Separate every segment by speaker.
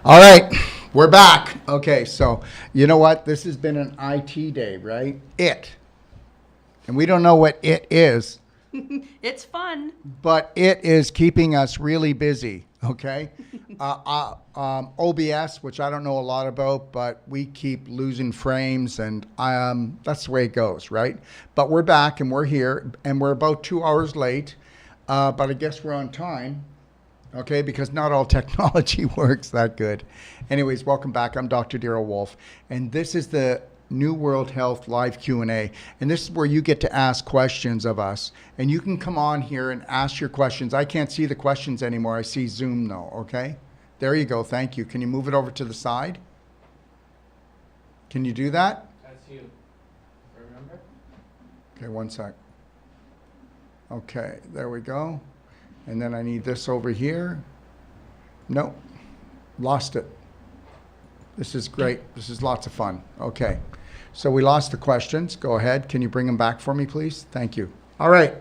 Speaker 1: All right, we're back. Okay, so you know what? This has been an IT day, right? And we don't know what it is.
Speaker 2: It's fun.
Speaker 1: But it is keeping us really busy, okay? OBS, which I don't know a lot about, but we keep losing frames, and that's the way it goes, right? But we're back, and we're here, and we're about 2 hours late, but I guess we're on time. Okay, because not all technology works that good. Anyways, welcome back. I'm Dr. Daryl Wolf, and this is the New World Health Live Q&A, and this is where you get to ask questions of us, and you can come on here and ask your questions. I can't see the questions anymore. I see Zoom though, okay? There you go. Thank you. Can you move it over to the side? Can you do that?
Speaker 3: That's you. Remember?
Speaker 1: Okay, one sec. Okay, there we go. And then I need this over here. Nope, lost it. This is great. This is lots of fun. Okay, so we lost the questions. Go ahead. Can you bring them back for me, please? Thank you. All right.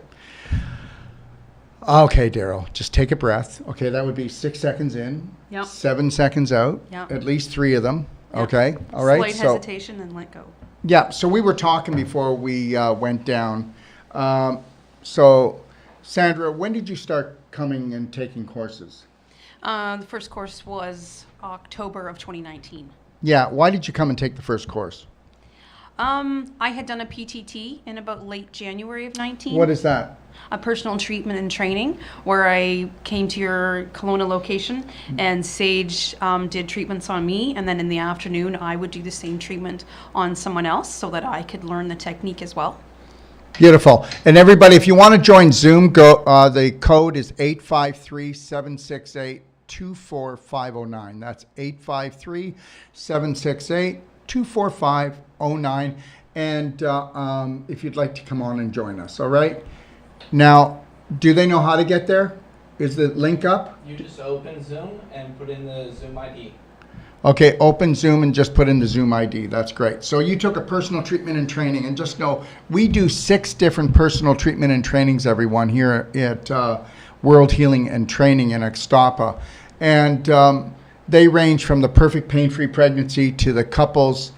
Speaker 1: Okay, Daryl, just take a breath. Okay, that would be 6 seconds in,
Speaker 2: Yep.
Speaker 1: 7 seconds out,
Speaker 2: Yep.
Speaker 1: at least 3 of them.
Speaker 2: Yep.
Speaker 1: Okay, all right.
Speaker 2: Slight hesitation and let go.
Speaker 1: Yeah, so we were talking before we went down. So, Sandra, when did you start coming and taking courses?
Speaker 2: The first course was October of 2019.
Speaker 1: Yeah, why did you come and take the first course?
Speaker 2: I had done a PTT in about late January of 19.
Speaker 1: What is that?
Speaker 2: A personal treatment and training, where I came to your Kelowna location and Sage did treatments on me, and then in the afternoon I would do the same treatment on someone else so that I could learn the technique as well.
Speaker 1: Beautiful. And everybody, if you want to join Zoom, go. The code is 853-768-24509. That's 853-768-24509. And if you'd like to come on and join us, all right? Now, do they know how to get there? Is the link up?
Speaker 3: You just open Zoom and put in the Zoom ID.
Speaker 1: Okay, open Zoom and just put in the Zoom ID. That's great. So you took a personal treatment and training, and just know we do 6 different personal treatment and trainings, everyone, here at World Healing and Training in Ixtapa. And they range from the perfect pain-free pregnancy to the couples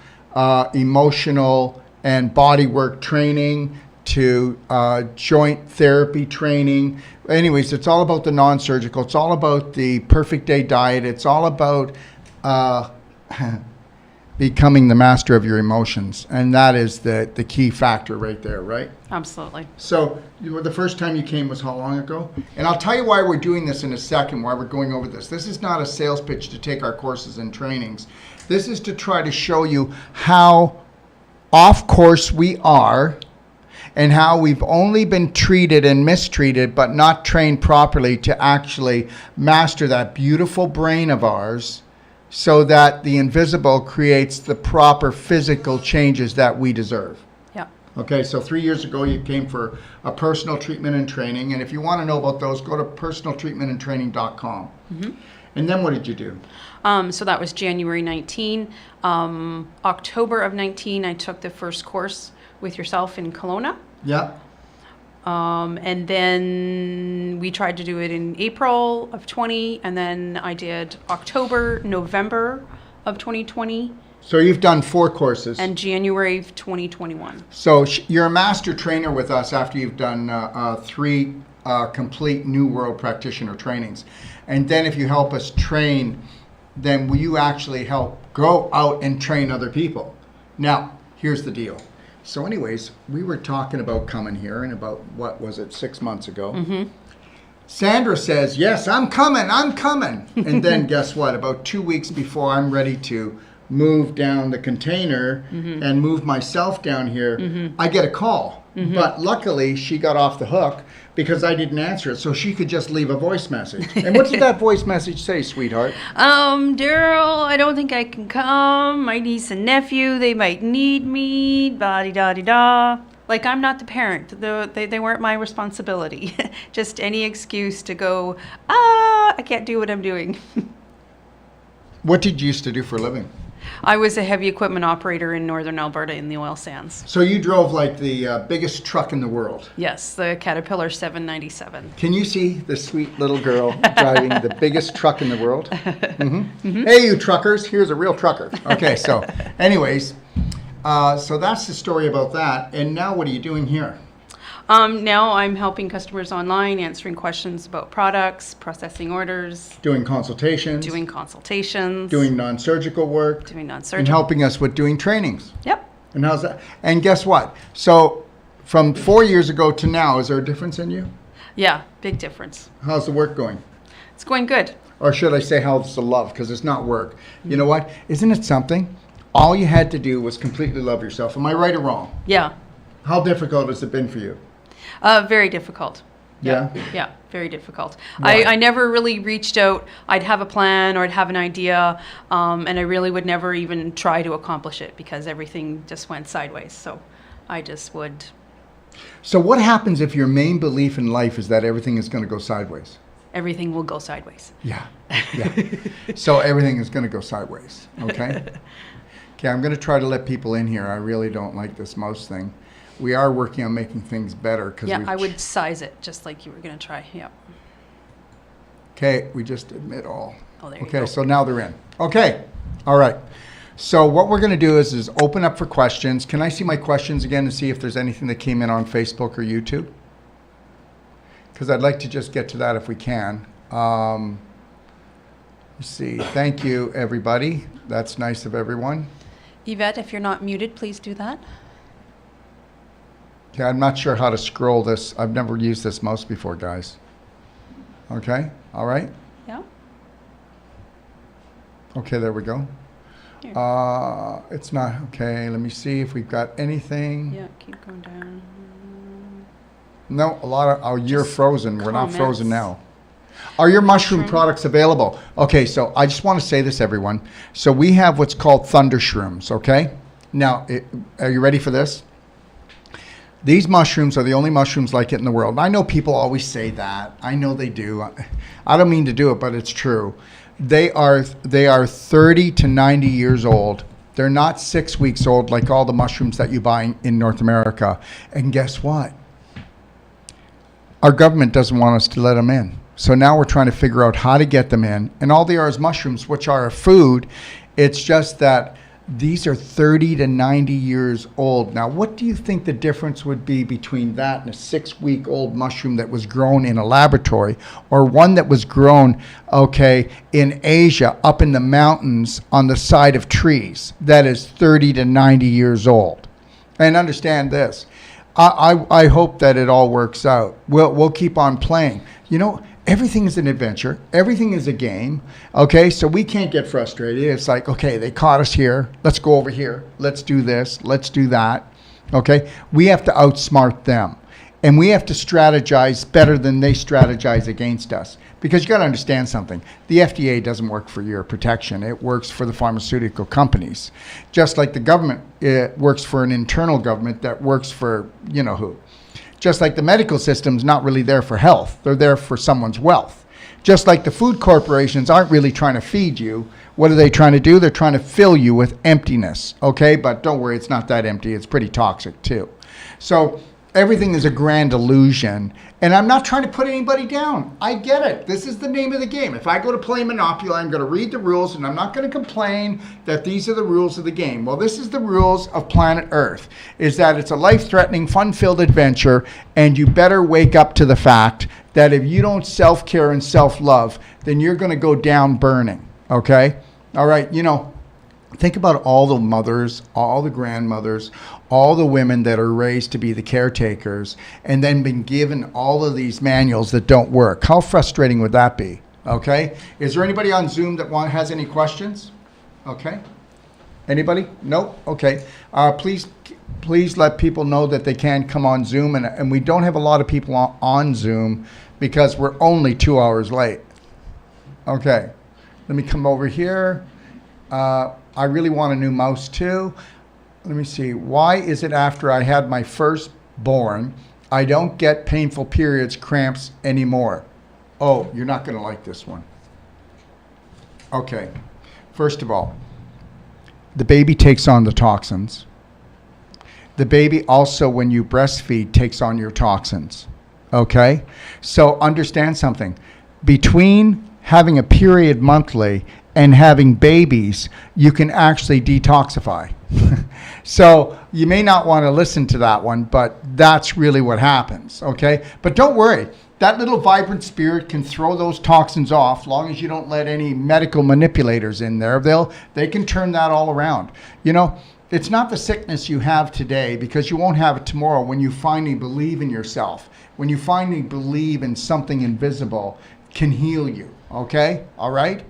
Speaker 1: emotional and bodywork training to joint therapy training. Anyways, it's all about the non-surgical. It's all about the perfect day diet. It's all about becoming the master of your emotions, and that is the key factor right there, right?
Speaker 2: Absolutely.
Speaker 1: So the first time you came was how long ago? And I'll tell you why we're doing this in a second, why we're going over this. This is not a sales pitch to take our courses and trainings. This is to try to show you how off course we are, and how we've only been treated and mistreated but not trained properly to actually master that beautiful brain of ours, so that the invisible creates the proper physical changes that we deserve.
Speaker 2: Yeah.
Speaker 1: Okay, so 3 years ago you came for a personal treatment and training, and if you want to know about those, go to personaltreatmentandtraining.com. Mm-hmm. And then what did you do?
Speaker 2: So that was January 19. October of 19, I took the first course with yourself in Kelowna.
Speaker 1: Yeah.
Speaker 2: And then we tried to do it in April of 20, and then I did October, November of 2020.
Speaker 1: So you've done 4 courses.
Speaker 2: And January of 2021.
Speaker 1: So you're a master trainer with us after you've done 3 complete New World Practitioner trainings. And then if you help us train, then will you actually help go out and train other people? Now, here's the deal. So anyways, we were talking about coming here, and about, what was it, 6 months ago. Mm-hmm. Sandra says, yes, I'm coming. And then guess what? About 2 weeks before I'm ready to move down the container and move myself down here, I get a call. But luckily, she got off the hook because I didn't answer it, so she could just leave a voice message. And what did that voice message say, sweetheart?
Speaker 2: Daryl, I don't think I can come. My niece and nephew, they might need me. Ba-di-da-di-da. Like, I'm not the parent. They weren't my responsibility. Just any excuse to go, I can't do what I'm doing.
Speaker 1: What did you used to do for a living?
Speaker 2: I was a heavy equipment operator in northern Alberta in the oil sands.
Speaker 1: So you drove like the biggest truck in the world.
Speaker 2: Yes, the Caterpillar 797.
Speaker 1: Can you see the sweet little girl driving the biggest truck in the world? Hey, you truckers, here's a real trucker. Okay, so anyways, so that's the story about that. And now what are you doing here?
Speaker 2: Now I'm helping customers online, answering questions about products, processing orders,
Speaker 1: Doing consultations,
Speaker 2: doing consultations,
Speaker 1: doing non-surgical work,
Speaker 2: doing
Speaker 1: and
Speaker 2: non-surgical.
Speaker 1: helping us with doing trainings.
Speaker 2: Yep.
Speaker 1: And how's that? And guess what? So from 4 years ago to now, is there a difference in you?
Speaker 2: Yeah, big difference.
Speaker 1: How's the work going?
Speaker 2: It's going good.
Speaker 1: Or should I say how's the love? Because it's not work. You know what? Isn't it something? All you had to do was completely love yourself. Am I right or wrong?
Speaker 2: Yeah.
Speaker 1: How difficult has it been for you?
Speaker 2: Very difficult.
Speaker 1: Yeah?
Speaker 2: Yeah, very difficult.
Speaker 1: Why?
Speaker 2: I never really reached out. I'd have a plan or I'd have an idea, and I really would never even try to accomplish it because everything just went sideways. So I just would.
Speaker 1: So what happens if your main belief in life is that everything is going to go sideways?
Speaker 2: Everything will go sideways.
Speaker 1: Yeah. So everything is going to go sideways. Okay? Okay, I'm going to try to let people in here. I really don't like this mouse thing. We are working on making things better.
Speaker 2: Yeah, I would size it just like you were going to try. Yeah.
Speaker 1: Okay, we just admit all.
Speaker 2: Oh, there you
Speaker 1: Okay,
Speaker 2: go.
Speaker 1: so now they're in. Okay, all right. So what we're going to do is open up for questions. Can I see my questions again and see if there's anything that came in on Facebook or YouTube? Because I'd like to just get to that if we can. Let's see. Thank you, everybody. That's nice of everyone.
Speaker 2: Yvette, if you're not muted, please do that.
Speaker 1: Okay, I'm not sure how to scroll this. I've never used this mouse before, guys. Okay, all right.
Speaker 2: Yeah.
Speaker 1: Okay, there we go.
Speaker 2: Here.
Speaker 1: It's not, okay, let me see if we've got anything.
Speaker 2: Yeah, keep going down.
Speaker 1: No, a lot of, oh, you're
Speaker 2: Just
Speaker 1: frozen. We're not
Speaker 2: comments.
Speaker 1: frozen now. Are your mushroom
Speaker 2: Mushroom.
Speaker 1: products available? Okay, so I just want to say this, everyone. So we have what's called thunder shrooms, okay? Now, are you ready for this? These mushrooms are the only mushrooms like it in the world. I know people always say that. I know they do. I don't mean to do it, but it's true. They are 30 to 90 years old. They're not 6 weeks old like all the mushrooms that you buy in North America. And guess what? Our government doesn't want us to let them in. So now we're trying to figure out how to get them in. And all they are is mushrooms, which are a food. It's just that these are 30 to 90 years old. Now, what do you think the difference would be between that and a 6-week-old mushroom that was grown in a laboratory, or one that was grown, okay, in Asia, up in the mountains on the side of trees, that is 30 to 90 years old? And understand this. I hope that it all works out. We'll keep on playing. You know, everything is an adventure. Everything is a game. Okay, so we can't get frustrated. It's like, okay, they caught us here. Let's go over here. Let's do this. Let's do that. Okay, we have to outsmart them. And we have to strategize better than they strategize against us. Because you got to understand something. The FDA doesn't work for your protection. It works for the pharmaceutical companies. Just like the government, it works for an internal government that works for you know who. Just like the medical system's not really there for health. They're there for someone's wealth. Just like the food corporations aren't really trying to feed you. What are they trying to do? They're trying to fill you with emptiness. Okay, but don't worry, it's not that empty. It's pretty toxic too. So everything is a grand illusion. And I'm not trying to put anybody down. I get it. This is the name of the game. If I go to play Monopoly, I'm going to read the rules, and I'm not going to complain that these are the rules of the game. Well, this is the rules of planet Earth, is that it's a life-threatening, fun-filled adventure, and you better wake up to the fact that if you don't self-care and self-love, then you're going to go down burning, okay? All right, you know, think about all the mothers, all the grandmothers, all the women that are raised to be the caretakers and then been given all of these manuals that don't work. How frustrating would that be? Okay? Is there anybody on Zoom that has any questions? Okay. Anybody? No? Okay. Please let people know that they can come on Zoom. And we don't have a lot of people on Zoom because we're only 2 hours late. Okay. Let me come over here. I really want a new mouse too. Let me see. Why is it after I had my firstborn, I don't get painful periods, cramps anymore? Oh, you're not going to like this one. Okay. First of all, the baby takes on the toxins. The baby also, when you breastfeed, takes on your toxins. Okay? So understand something. Between having a period monthly and having babies, you can actually detoxify. So you may not want to listen to that one, but that's really what happens. Okay? But don't worry. That little vibrant spirit can throw those toxins off, long as you don't let any medical manipulators in there. They can turn that all around. You know, it's not the sickness you have today, because you won't have it tomorrow when you finally believe in yourself. When you finally believe in something invisible can heal you. Okay? All right?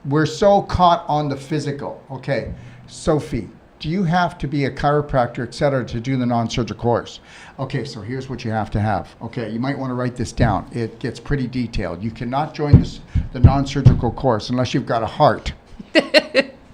Speaker 1: We're so caught on the physical. Okay. Sophie, do you have to be a chiropractor, etc., to do the non-surgical course? Okay, so here's what you have to have. Okay, you might want to write this down. It gets pretty detailed. You cannot join the non-surgical course unless you've got a heart.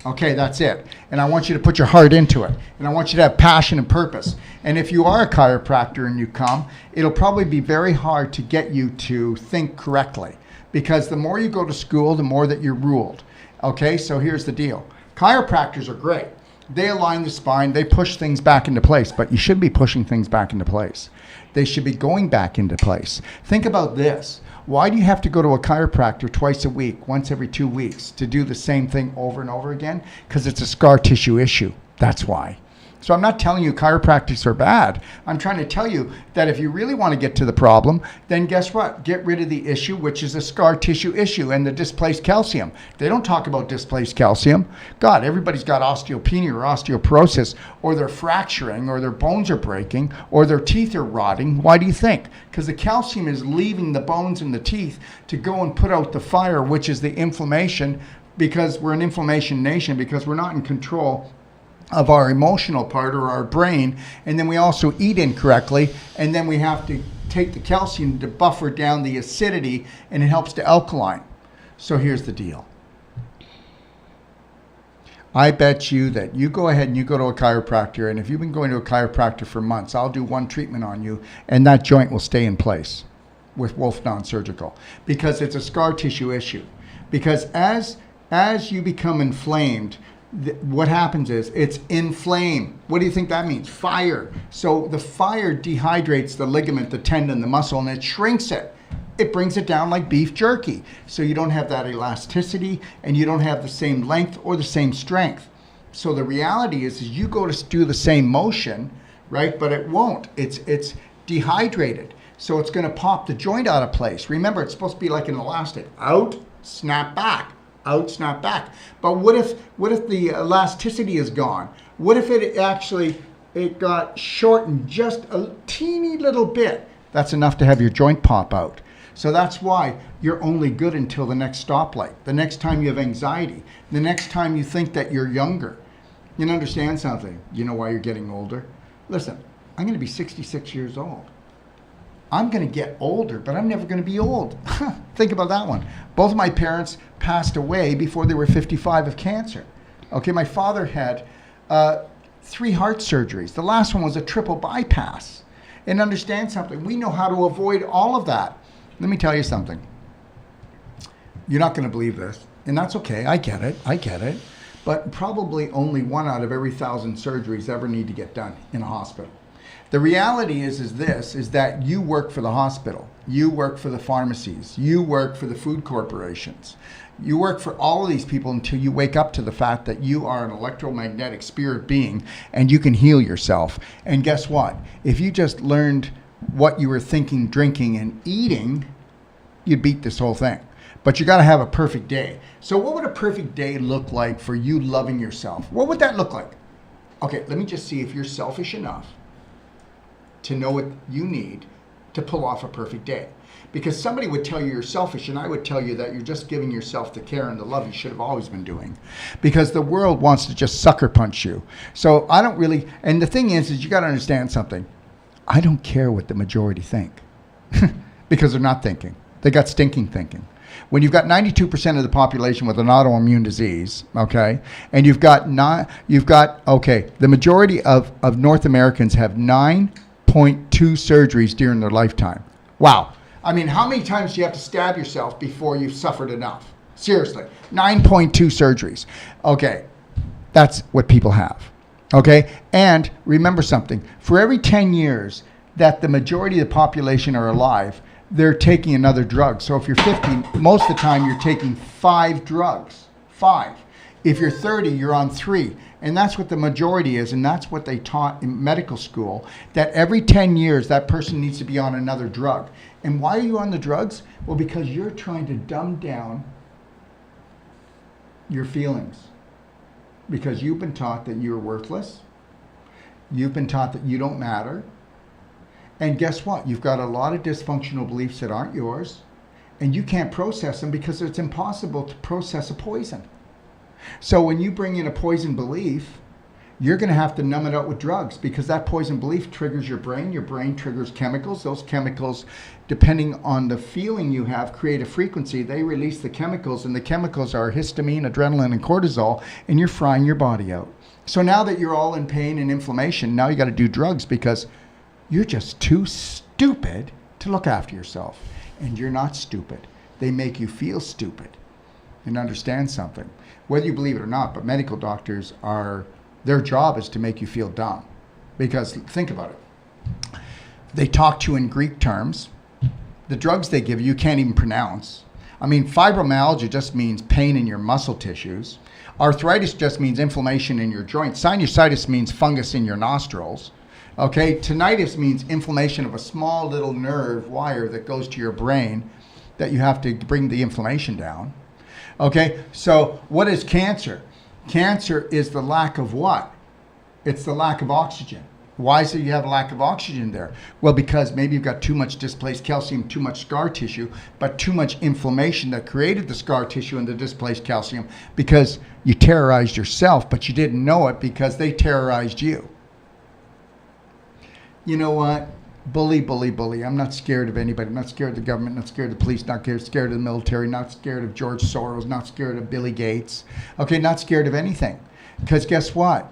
Speaker 1: Okay, that's it. And I want you to put your heart into it. And I want you to have passion and purpose. And if you are a chiropractor and you come, it'll probably be very hard to get you to think correctly. Because the more you go to school, the more that you're ruled. Okay, so here's the deal. Chiropractors are great. They align the spine, they push things back into place, but you shouldn't be pushing things back into place. They should be going back into place. Think about this. Why do you have to go to a chiropractor twice a week, once every 2 weeks, to do the same thing over and over again? Because it's a scar tissue issue. That's why. So I'm not telling you chiropractors are bad. I'm trying to tell you that if you really want to get to the problem, then guess what? Get rid of the issue, which is a scar tissue issue, and the displaced calcium. They don't talk about displaced calcium. God, everybody's got osteopenia or osteoporosis, or they're fracturing, or their bones are breaking, or their teeth are rotting. Why do you think? Because the calcium is leaving the bones and the teeth to go and put out the fire, which is the inflammation, because we're an inflammation nation, because we're not in control of our emotional part or our brain, and then we also eat incorrectly, and then we have to take the calcium to buffer down the acidity, and it helps to alkaline. So here's the deal. I bet you that you go ahead and you go to a chiropractor, and if you've been going to a chiropractor for months, I'll do one treatment on you, and that joint will stay in place with Wolf Non-Surgical, because it's a scar tissue issue. Because as you become inflamed, what happens is it's inflamed. What do you think that means? Fire. So the fire dehydrates the ligament, the tendon, the muscle, and it shrinks it. It brings it down like beef jerky. So you don't have that elasticity, and you don't have the same length or the same strength. So the reality is you go to do the same motion, right? But it won't. It's dehydrated. So it's going to pop the joint out of place. Remember, it's supposed to be like an elastic. Out, snap back. Out, snap back. But what if the elasticity is gone? What if it got shortened just a teeny little bit? That's enough to have your joint pop out. So that's why you're only good until the next stoplight, the next time you have anxiety, the next time you think that you're younger. You understand something? You know why you're getting older? Listen, I'm going to be 66 years old. I'm going to get older, but I'm never going to be old. Think about that one. Both of my parents passed away before they were 55 of cancer. Okay, my father had 3 heart surgeries. The last one was a triple bypass. And understand something, we know how to avoid all of that. Let me tell you something. You're not going to believe this, and that's okay. I get it. But probably only 1 out of every 1,000 surgeries ever need to get done in a hospital. The reality is that you work for the hospital, you work for the pharmacies, you work for the food corporations, you work for all of these people until you wake up to the fact that you are an electromagnetic spirit being and you can heal yourself. And guess what? If you just learned what you were thinking, drinking, and eating, you'd beat this whole thing. But you got to have a perfect day. So what would a perfect day look like for you loving yourself? What would that look like? Okay, let me just see if you're selfish enough to know what you need to pull off a perfect day. Because somebody would tell you you're selfish, and I would tell you that you're just giving yourself the care and the love you should have always been doing. Because the world wants to just sucker punch you. So I don't really, and the thing is you got to understand something. I don't care what the majority think. Because they're not thinking. They got stinking thinking. When you've got 92% of the population with an autoimmune disease, okay, and the majority of North Americans have 9.2 surgeries during their lifetime. Wow. I mean, how many times do you have to stab yourself before you've suffered enough? Seriously, 9.2 surgeries. Okay, That's what people have. Okay? And remember something. For every 10 years that the majority of the population are alive, they're taking another drug. So if you're 50, most of the time you're taking 5 drugs. 5. If you're 30, you're on 3. And that's what the majority is, and that's what they taught in medical school, that every 10 years that person needs to be on another drug. And why are you on the drugs? Well, because you're trying to dumb down your feelings. Because you've been taught that you're worthless. You've been taught that you don't matter. And guess what? You've got a lot of dysfunctional beliefs that aren't yours, and you can't process them because it's impossible to process a poison. So when you bring in a poison belief, you're going to have to numb it out with drugs, because that poison belief triggers your brain triggers chemicals. Those chemicals, depending on the feeling you have, create a frequency. They release the chemicals, and the chemicals are histamine, adrenaline, and cortisol, and you're frying your body out. So now that you're all in pain and inflammation, now you got to do drugs because you're just too stupid to look after yourself. And you're not stupid. They make you feel stupid. And understand something. Whether you believe it or not, but medical doctors their job is to make you feel dumb. Because think about it. They talk to you in Greek terms. The drugs they give you can't even pronounce. I mean, fibromyalgia just means pain in your muscle tissues. Arthritis just means inflammation in your joints. Sinusitis means fungus in your nostrils. Okay, tinnitus means inflammation of a small little nerve wire that goes to your brain that you have to bring the inflammation down. Okay, so what is cancer? Cancer is the lack of what? It's the lack of oxygen. Why is it you have a lack of oxygen there? Well, because maybe you've got too much displaced calcium, too much scar tissue, but too much inflammation that created the scar tissue and the displaced calcium, because you terrorized yourself, but you didn't know it because they terrorized you. You know what? Bully, bully, bully. I'm not scared of anybody. I'm not scared of the government, not scared of the police, not scared of the military, not scared of George Soros, not scared of Billy Gates. Okay, not scared of anything. Because guess what?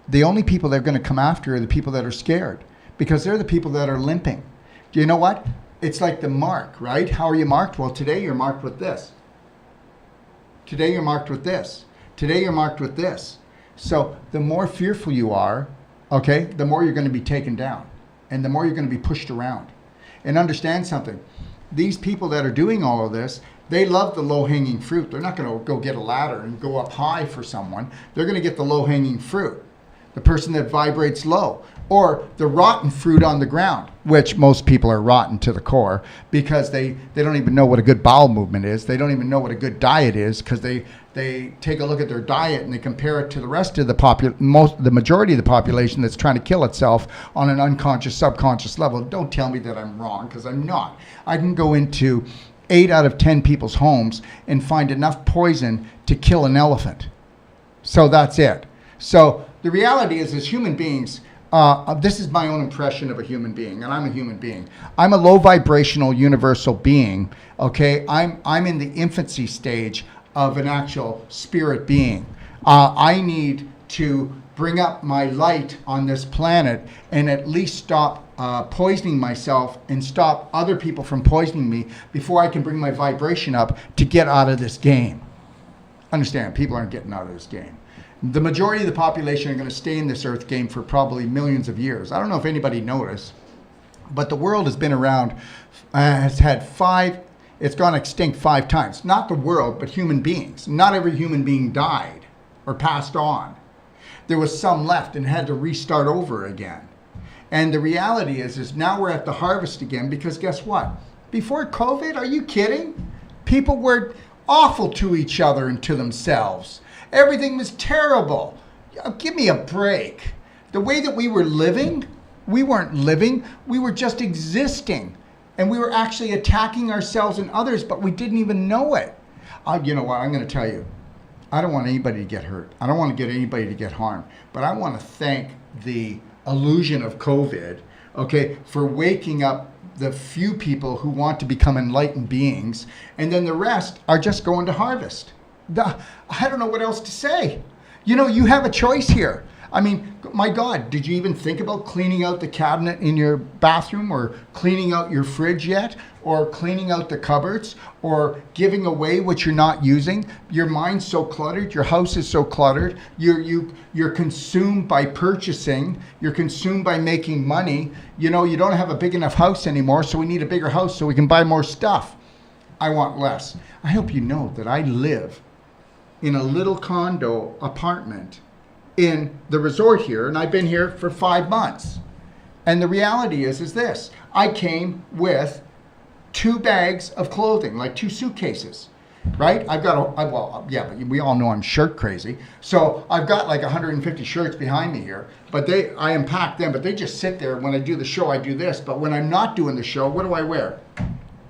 Speaker 1: The only people that are going to come after are the people that are scared, because they're the people that are limping. Do you know what? It's like the mark, right? How are you marked? Well, today you're marked with this. Today you're marked with this. Today you're marked with this. So the more fearful you are, okay, the more you're going to be taken down, and the more you're going to be pushed around. And understand something. These people that are doing all of this, they love the low-hanging fruit. They're not going to go get a ladder and go up high for someone. They're going to get the low-hanging fruit, the person that vibrates low, or the rotten fruit on the ground, which most people are rotten to the core because they don't even know what a good bowel movement is. They don't even know what a good diet is, because they take a look at their diet and they compare it to the rest of the majority of the population that's trying to kill itself on an unconscious, subconscious level. Don't tell me that I'm wrong, because I'm not. I can go into 8 out of 10 people's homes and find enough poison to kill an elephant. So that's it. So the reality is, as human beings, this is my own impression of a human being, and I'm a human being. I'm a low vibrational universal being. Okay, I'm in the infancy stage of an actual spirit being. I need to bring up my light on this planet and at least stop poisoning myself and stop other people from poisoning me before I can bring my vibration up to get out of this game. Understand, people aren't getting out of this game. The majority of the population are going to stay in this earth game for probably millions of years. I don't know if anybody noticed, but the world has been around, it's gone extinct 5 times. Not the world, but human beings. Not every human being died or passed on. There was some left and had to restart over again. And the reality is now we're at the harvest again, because guess what? Before COVID, are you kidding? People were awful to each other and to themselves. Everything was terrible. Give me a break. The way that we were living, we weren't living, we were just existing. And we were actually attacking ourselves and others, but we didn't even know it. You know what, I'm going to tell you. I don't want anybody to get hurt. I don't want to get anybody to get harmed. But I want to thank the illusion of COVID, okay, for waking up the few people who want to become enlightened beings, and then the rest are just going to harvest. I don't know what else to say. You know, you have a choice here. I mean, my God, did you even think about cleaning out the cabinet in your bathroom, or cleaning out your fridge yet, or cleaning out the cupboards, or giving away what you're not using? Your mind's so cluttered, your house is so cluttered, you're consumed by purchasing, you're consumed by making money. You know, you don't have a big enough house anymore, so we need a bigger house so we can buy more stuff. I want less. I hope you know that I live in a little condo apartment in the resort here, and I've been here for 5 months. And the reality is this: I came with 2 bags of clothing, like 2 suitcases, right? But we all know I'm shirt crazy. So I've got like 150 shirts behind me here, but I unpack them, but they just sit there. When I do the show, I do this. But when I'm not doing the show, what do I wear?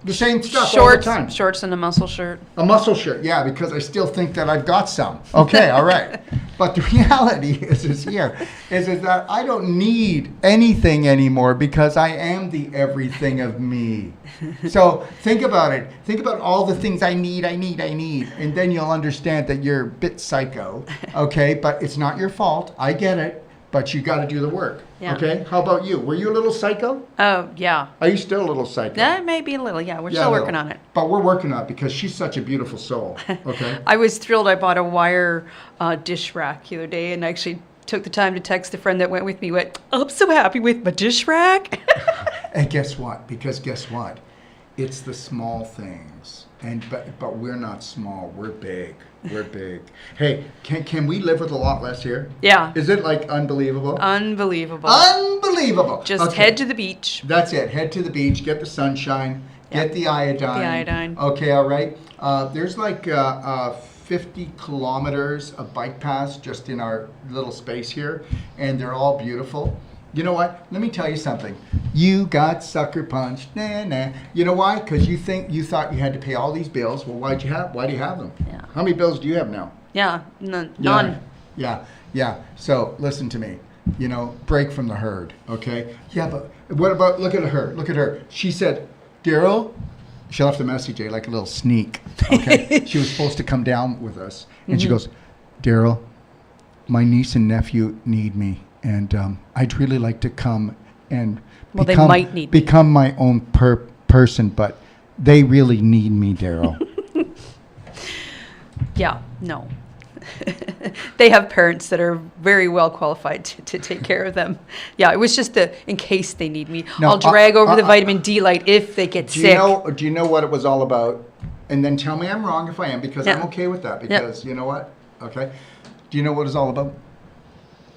Speaker 1: The same stuff all the time.
Speaker 2: Shorts and a muscle shirt.
Speaker 1: A muscle shirt, yeah, because I still think that I've got some. Okay, all right. But the reality is that I don't need anything anymore, because I am the everything of me. So think about it. Think about all the things I need. And then you'll understand that you're a bit psycho, okay? But it's not your fault. I get it. But you got to do the work.
Speaker 2: Yeah.
Speaker 1: Okay? How about you? Were you a little psycho?
Speaker 2: Oh, yeah.
Speaker 1: Are you still a little psycho?
Speaker 2: Maybe a little, yeah. We're
Speaker 1: Yeah,
Speaker 2: still
Speaker 1: a
Speaker 2: working
Speaker 1: little.
Speaker 2: on it.
Speaker 1: But we're working on it, because she's such a beautiful soul. Okay?
Speaker 2: I was thrilled. I bought a wire dish rack the other day, and actually took the time to text a friend that went with me. I'm so happy with my dish rack.
Speaker 1: And guess what? Because guess what? It's the small things. But we're not small. We're big. We're big. Hey, can we live with a lot less here?
Speaker 2: Yeah.
Speaker 1: Is it like unbelievable?
Speaker 2: Unbelievable.
Speaker 1: Unbelievable.
Speaker 2: Just
Speaker 1: Okay.
Speaker 2: head to the beach.
Speaker 1: That's it. Head to the beach. Get the sunshine.
Speaker 2: Yeah.
Speaker 1: Get the iodine.
Speaker 2: The iodine.
Speaker 1: Okay, all right. There's like 50 kilometers of bike paths just in our little space here, and they're all beautiful. You know what? Let me tell you something. You got sucker punched. Nah, nah. You know why? Because you thought you had to pay all these bills. Well, why do you have them?
Speaker 2: Yeah.
Speaker 1: How many bills do you have now?
Speaker 2: Yeah, none.
Speaker 1: Yeah. So listen to me. You know, break from the herd. Okay. Yeah, but what about? Look at her. Look at her. She said, Daryl. She left a message, like a little sneak. Okay. She was supposed to come down with us, and she goes, Daryl, my niece and nephew need me. And I'd really like to come and
Speaker 2: they might need me.
Speaker 1: become my own person, but they really need me, Daryl.
Speaker 2: Yeah, no. They have parents that are very well qualified to take care of them. Yeah, it was just in case they need me.
Speaker 1: No,
Speaker 2: I'll drag over the vitamin D light if they get sick.
Speaker 1: Do you know what it was all about? And then tell me I'm wrong if I am, because I'm okay with that. Because you know what? Okay. Do you know what it was all about?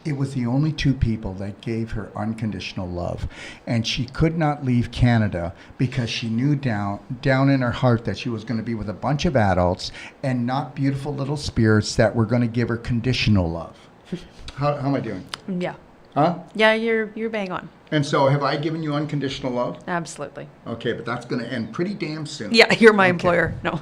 Speaker 1: It was the only 2 people that gave her unconditional love. And she could not leave Canada because she knew down in her heart that she was going to be with a bunch of adults and not beautiful little spirits that were going to give her conditional love. How am I doing?
Speaker 2: Yeah.
Speaker 1: Huh?
Speaker 2: Yeah, you're bang on.
Speaker 1: And so have I given you unconditional love?
Speaker 2: Absolutely.
Speaker 1: Okay, but that's going to end pretty damn soon.
Speaker 2: Yeah, you're my employer. No.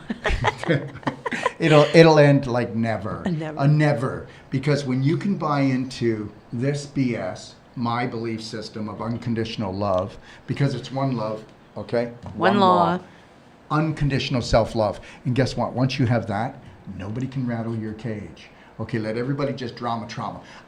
Speaker 1: It'll end like never.
Speaker 2: Never.
Speaker 1: Never. Because when you can buy into this BS, my belief system of unconditional love, because it's one love, okay?
Speaker 2: One law.
Speaker 1: Unconditional self-love. And guess what? Once you have that, nobody can rattle your cage. Okay, let everybody just trauma.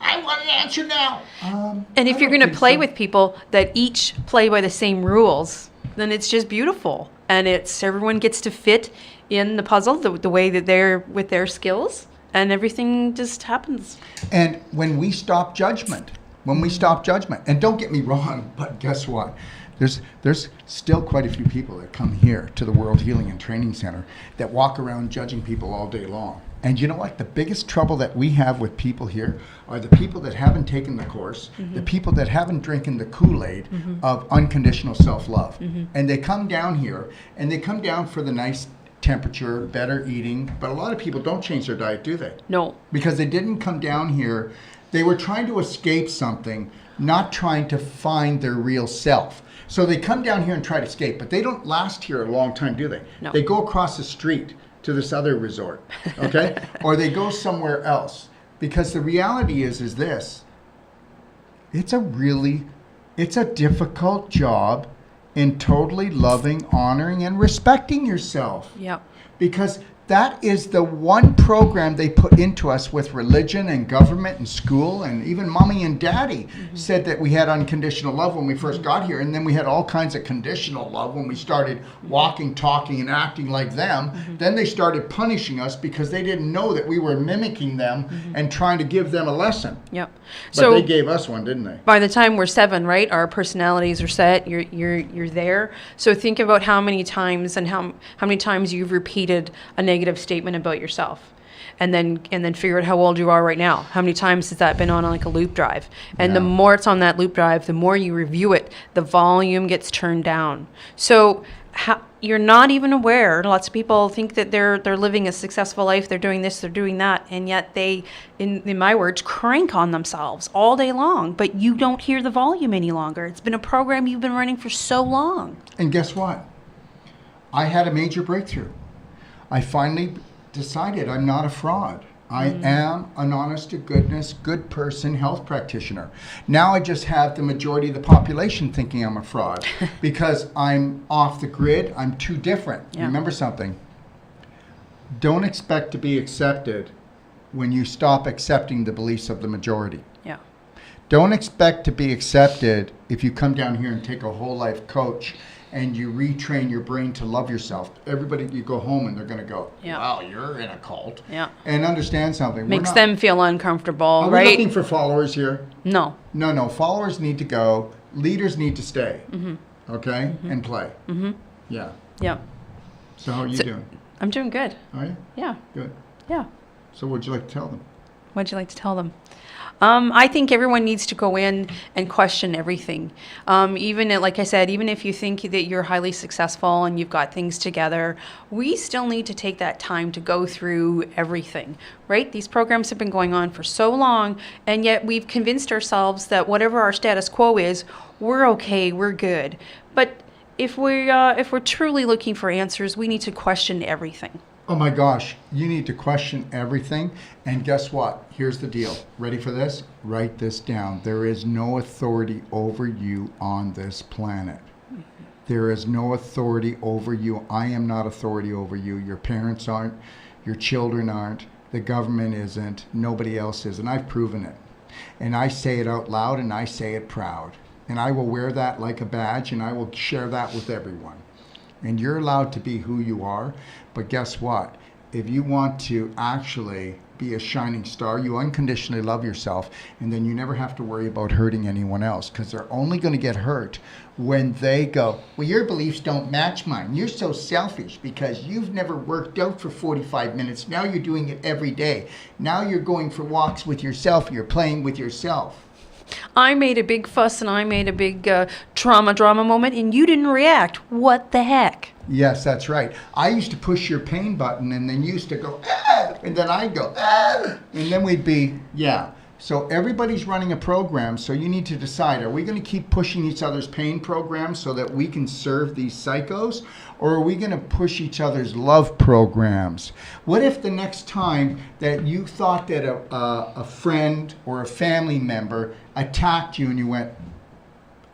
Speaker 1: I want an answer now.
Speaker 2: And if you're going to play with people that each play by the same rules, then it's just beautiful. And everyone gets to fit in the puzzle the way that they're with their skills, and everything just happens.
Speaker 1: And when we stop judgment, and don't get me wrong, but guess what? There's still quite a few people that come here to the World Healing and Training Center that walk around judging people all day long. And you know what? The biggest trouble that we have with people here are the people that haven't taken the course, the people that haven't drinking the Kool-Aid of unconditional self-love. And they come down here, and they come down for the nice temperature, better eating, but a lot of people don't change their diet, do they?
Speaker 2: No.
Speaker 1: Because they didn't come down here. They were trying to escape something, not trying to find their real self. So they come down here and try to escape, but they don't last here a long time, do they?
Speaker 2: No.
Speaker 1: They go across the street to this other resort, okay? Or they go somewhere else. Because the reality is this: it's a difficult job in totally loving, honoring, and respecting yourself.
Speaker 2: Yeah.
Speaker 1: Because that is the one program they put into us with religion and government and school, and even mommy and daddy said that we had unconditional love when we first got here, and then we had all kinds of conditional love when we started walking, talking, and acting like them. Then they started punishing us because they didn't know that we were mimicking them and trying to give them a lesson.
Speaker 2: Yep.
Speaker 1: But
Speaker 2: So
Speaker 1: they gave us one, didn't they?
Speaker 2: by the time we're 7, right, our personalities are set. You're there. So think about how many times and how many times you've repeated a negative statement about yourself, and then figure out how old you are right now. How many times has that been on like a loop drive? And the
Speaker 1: Yeah.
Speaker 2: more it's on that loop drive, the more you review it, the volume gets turned down. So you're not even aware. Lots of people think that they're living a successful life, they're doing this, they're doing that, and yet they, in my words, crank on themselves all day long, but you don't hear the volume any longer. It's been a program you've been running for so long.
Speaker 1: And guess what? I had a major breakthrough. I finally decided I'm not a fraud. I am an honest to goodness, good person, health practitioner. Now I just have the majority of the population thinking I'm a fraud because I'm off the grid. I'm too different.
Speaker 2: Yeah.
Speaker 1: Remember something. Don't expect to be accepted when you stop accepting the beliefs of the majority.
Speaker 2: Yeah.
Speaker 1: Don't expect to be accepted if you come down here and take a whole life coach and you retrain your brain to love yourself. Everybody, you go home and they're going to go,
Speaker 2: Yeah.
Speaker 1: wow, you're in a cult.
Speaker 2: Yeah.
Speaker 1: And understand something.
Speaker 2: Makes them feel uncomfortable,
Speaker 1: Are we
Speaker 2: right?
Speaker 1: looking for followers here?
Speaker 2: No.
Speaker 1: No. Followers need to go. Leaders need to stay. Okay? And play. Yeah.
Speaker 2: Yeah.
Speaker 1: So how are you doing?
Speaker 2: I'm doing good.
Speaker 1: Are you?
Speaker 2: Yeah.
Speaker 1: Good.
Speaker 2: Yeah.
Speaker 1: So what'd you like to tell them?
Speaker 2: What'd you like to tell them? I think everyone needs to go in and question everything. Like I said, even if you think that you're highly successful and you've got things together, we still need to take that time to go through everything, right? These programs have been going on for so long, and yet we've convinced ourselves that whatever our status quo is, we're okay, we're good. But if we're truly looking for answers, we need to question everything.
Speaker 1: Oh my gosh, you need to question everything. And guess what? Here's the deal. Ready for this? Write this down. There is no authority over you on this planet. There is no authority over you. I am not authority over you. Your parents aren't. Your children aren't. The government isn't. Nobody else is. And I've proven it. And I say it out loud and I say it proud. And I will wear that like a badge and I will share that with everyone. And you're allowed to be who you are. But guess what? If you want to actually be a shining star, you unconditionally love yourself, and then you never have to worry about hurting anyone else, because they're only going to get hurt when they go, well, your beliefs don't match mine. You're so selfish because you've never worked out for 45 minutes. Now you're doing it every day. Now you're going for walks with yourself. You're playing with yourself.
Speaker 2: I made a big fuss and I made a big drama moment, and you didn't react. What the heck?
Speaker 1: Yes, that's right. I used to push your pain button, and then you used to go, ah, and then I'd go, ah, and then we'd be, yeah. So everybody's running a program, so you need to decide, are we going to keep pushing each other's pain programs so that we can serve these psychos, or are we going to push each other's love programs? What if the next time that you thought that a friend or a family member attacked you and you went,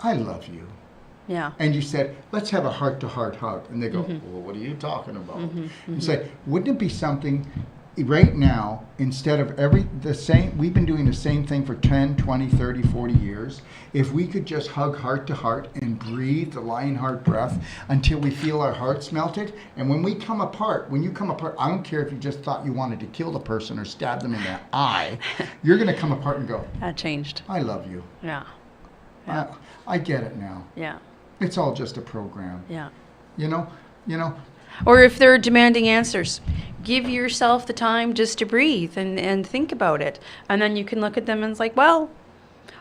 Speaker 1: I love you.
Speaker 2: Yeah.
Speaker 1: And you said, let's have a heart-to-heart hug. And they go, well, what are you talking about? You say, wouldn't it be something right now, instead of we've been doing the same thing for 10, 20, 30, 40 years. If we could just hug heart-to-heart and breathe the lion heart breath until we feel our hearts melted. And when you come apart, I don't care if you just thought you wanted to kill the person or stab them in the eye, you're going to come apart and go,
Speaker 2: That changed.
Speaker 1: I love you.
Speaker 2: Yeah.
Speaker 1: I get it now.
Speaker 2: Yeah.
Speaker 1: It's all just a program.
Speaker 2: Yeah.
Speaker 1: You know.
Speaker 2: Or if they're demanding answers, give yourself the time just to breathe and think about it. And then you can look at them and it's like, well,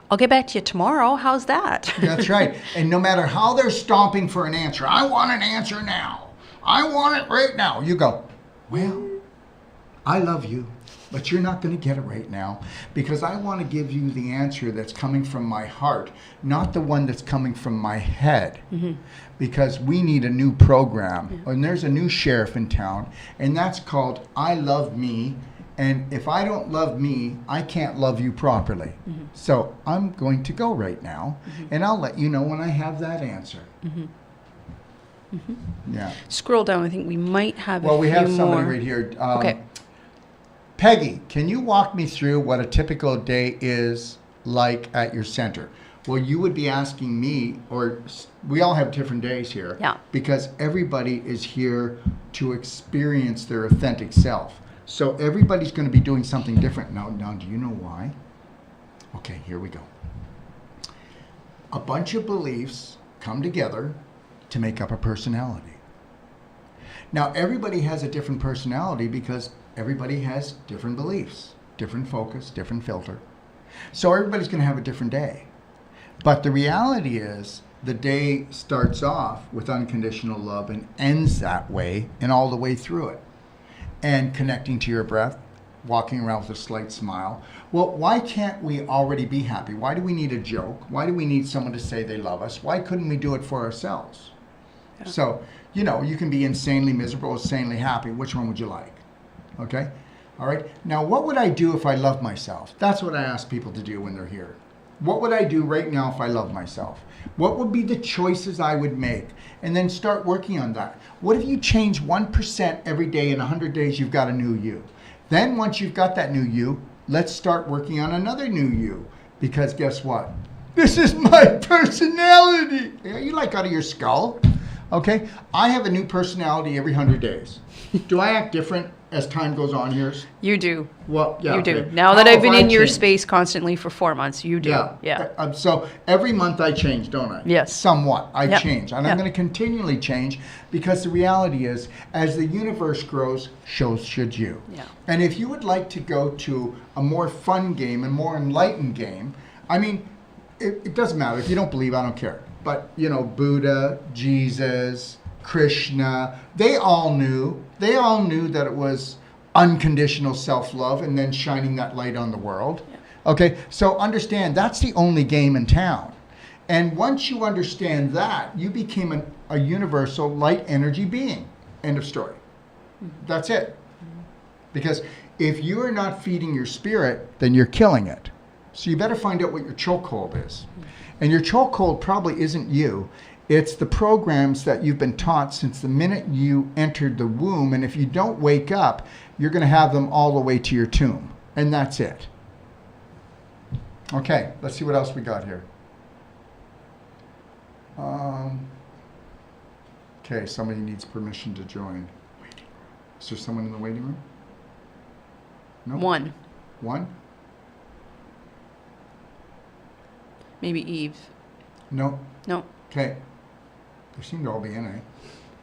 Speaker 2: I'll get back to you tomorrow. How's that?
Speaker 1: That's right. And no matter how they're stomping for an answer, I want an answer now. I want it right now. You go, well, I love you, but you're not going to get it right now because I want to give you the answer that's coming from my heart, not the one that's coming from my head. Because we need a new program. And there's a new sheriff in town, and that's called I Love Me. And if I don't love me, I can't love you properly. So I'm going to go right now, and I'll let you know when I have that answer. Yeah.
Speaker 2: Scroll down. I think we might have
Speaker 1: Well,
Speaker 2: a
Speaker 1: we
Speaker 2: few
Speaker 1: have somebody
Speaker 2: more.
Speaker 1: right here.
Speaker 2: Okay.
Speaker 1: Peggy, can you walk me through what a typical day is like at your center? Well, you would be asking me, or we all have different days here.
Speaker 2: Yeah.
Speaker 1: Because everybody is here to experience their authentic self. So everybody's going to be doing something different. Now, do you know why? Okay, here we go. A bunch of beliefs come together to make up a personality. Now, everybody has a different personality because everybody has different beliefs, different focus, different filter. So everybody's going to have a different day. But the reality is the day starts off with unconditional love and ends that way and all the way through it. And connecting to your breath, walking around with a slight smile. Well, why can't we already be happy? Why do we need a joke? Why do we need someone to say they love us? Why couldn't we do it for ourselves? Yeah. So, you know, you can be insanely miserable, insanely happy. Which one would you like? Okay? All right. Now, what would I do if I loved myself? That's what I ask people to do when they're here. What would I do right now if I loved myself? What would be the choices I would make? And then start working on that. What if you change 1% every day in 100 days, you've got a new you? Then once you've got that new you, let's start working on another new you. Because guess what? This is my personality. Are you like out of your skull? Okay? I have a new personality every 100 days. Do I act different as time goes on here?
Speaker 2: You do.
Speaker 1: Well, yeah.
Speaker 2: You do.
Speaker 1: Okay.
Speaker 2: Now that
Speaker 1: How
Speaker 2: I've been
Speaker 1: have I
Speaker 2: in your
Speaker 1: changed?
Speaker 2: space constantly for 4 months, you do. Yeah.
Speaker 1: So every month I change, don't I?
Speaker 2: Yes.
Speaker 1: Somewhat. I
Speaker 2: Yep.
Speaker 1: change. And
Speaker 2: Yep.
Speaker 1: I'm going to continually change because the reality is, as the universe grows, so should you.
Speaker 2: Yeah.
Speaker 1: And if you would like to go to a more fun game and more enlightened game, I mean, it doesn't matter. If you don't believe, I don't care. But, you know, Buddha, Jesus, Krishna, they all knew that it was unconditional self-love and then shining that light on the world. Yeah. Okay, so understand that's the only game in town. And once you understand that, you became a universal light energy being. End of story. Mm-hmm. That's it. Mm-hmm. Because if you are not feeding your spirit, then you're killing it. So you better find out what your chokehold is. Mm-hmm. And your chokehold probably isn't you. It's the programs that you've been taught since the minute you entered the womb. And if you don't wake up, you're going to have them all the way to your tomb. And that's it. Okay, let's see what else we got here. Okay, somebody needs permission to join. Is there someone in the waiting room? No?
Speaker 2: One.
Speaker 1: One?
Speaker 2: Maybe Eve.
Speaker 1: No?
Speaker 2: No.
Speaker 1: Okay. They seem to all be in, eh?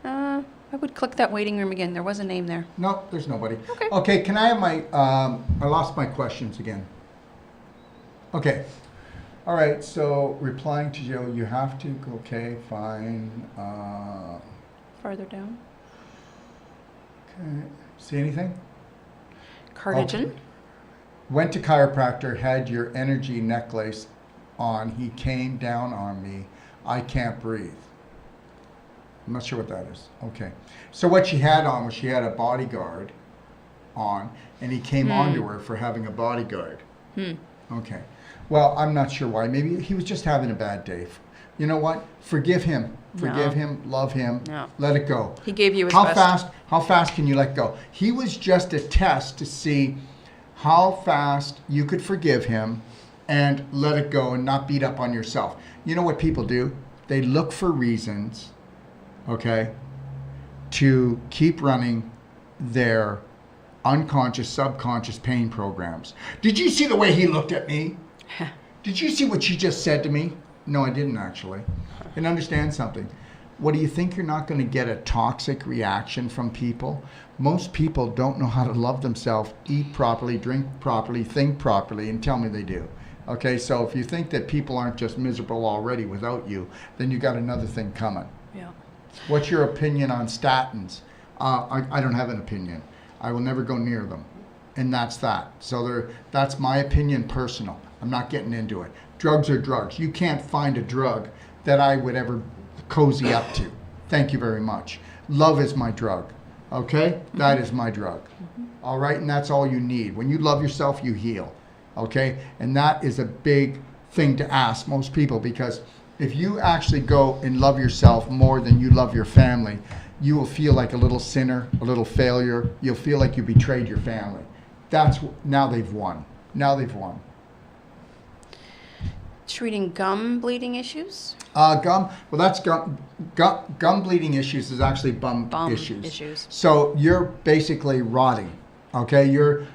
Speaker 2: I would click that waiting room again. There was a name there.
Speaker 1: No, there's nobody.
Speaker 2: Okay.
Speaker 1: Okay, can I have my, I lost my questions again. Okay. All right, so replying to Joe, you have to, okay, fine.
Speaker 2: Farther down.
Speaker 1: Okay. See anything?
Speaker 2: Cardigan.
Speaker 1: Okay. Went to chiropractor, had your energy necklace on. He came down on me. I can't breathe. I'm not sure what that is. Okay. So what she had on was she had a bodyguard on, and he came onto her for having a bodyguard. Okay. Well, I'm not sure why. Maybe he was just having a bad day. You know what? Forgive him. Forgive him. Love him.
Speaker 2: No.
Speaker 1: Let it go.
Speaker 2: He gave you his best.
Speaker 1: How fast can you let go? He was just a test to see how fast you could forgive him and let it go and not beat up on yourself. You know what people do? They look for reasons, okay, to keep running their unconscious, subconscious pain programs. Did you see the way he looked at me? Did you see what she just said to me? No, I didn't actually. And understand something. What do you think you're not going to get a toxic reaction from people? Most people don't know how to love themselves, eat properly, drink properly, think properly, and tell me they do. Okay, so if you think that people aren't just miserable already without you, then you got another thing coming.
Speaker 2: Yeah.
Speaker 1: What's your opinion on statins? I don't have an opinion. I will never go near them. And that's that. So that's my opinion, personal. I'm not getting into it. Drugs are drugs. You can't find a drug that I would ever cozy up to. Thank you very much. Love is my drug. Okay? That is my drug. All right? And that's all you need. When you love yourself, you heal. Okay? And that is a big thing to ask most people, because If you actually go and love yourself more than you love your family, you will feel like a little sinner, a little failure. You'll feel like you betrayed your family. Now they've won. Now they've won.
Speaker 2: Treating gum bleeding issues?
Speaker 1: Well, that's gum bleeding issues is actually bum issues. So you're basically rotting. Okay, your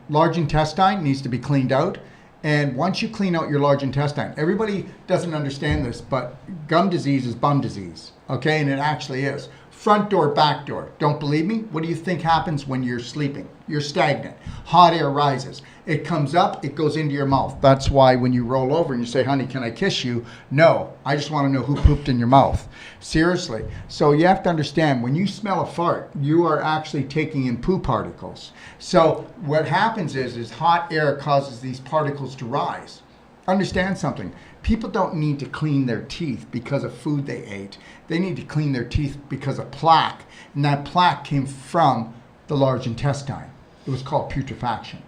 Speaker 1: large intestine needs to be cleaned out. And once you clean out your large intestine, everybody doesn't understand this, but gum disease is bum disease. Okay, and it actually is. Front door, back door. Don't believe me? What do you think happens when you're sleeping? You're stagnant. Hot air rises. It comes up, it goes into your mouth. That's why when you roll over and you say, honey, can I kiss you? No, I just want to know who pooped in your mouth. Seriously. So you have to understand, when you smell a fart, you are actually taking in poo particles. So what happens is hot air causes these particles to rise. Understand something. People don't need to clean their teeth because of food they ate. They need to clean their teeth because of plaque. And that plaque came from the large intestine. It was called putrefaction.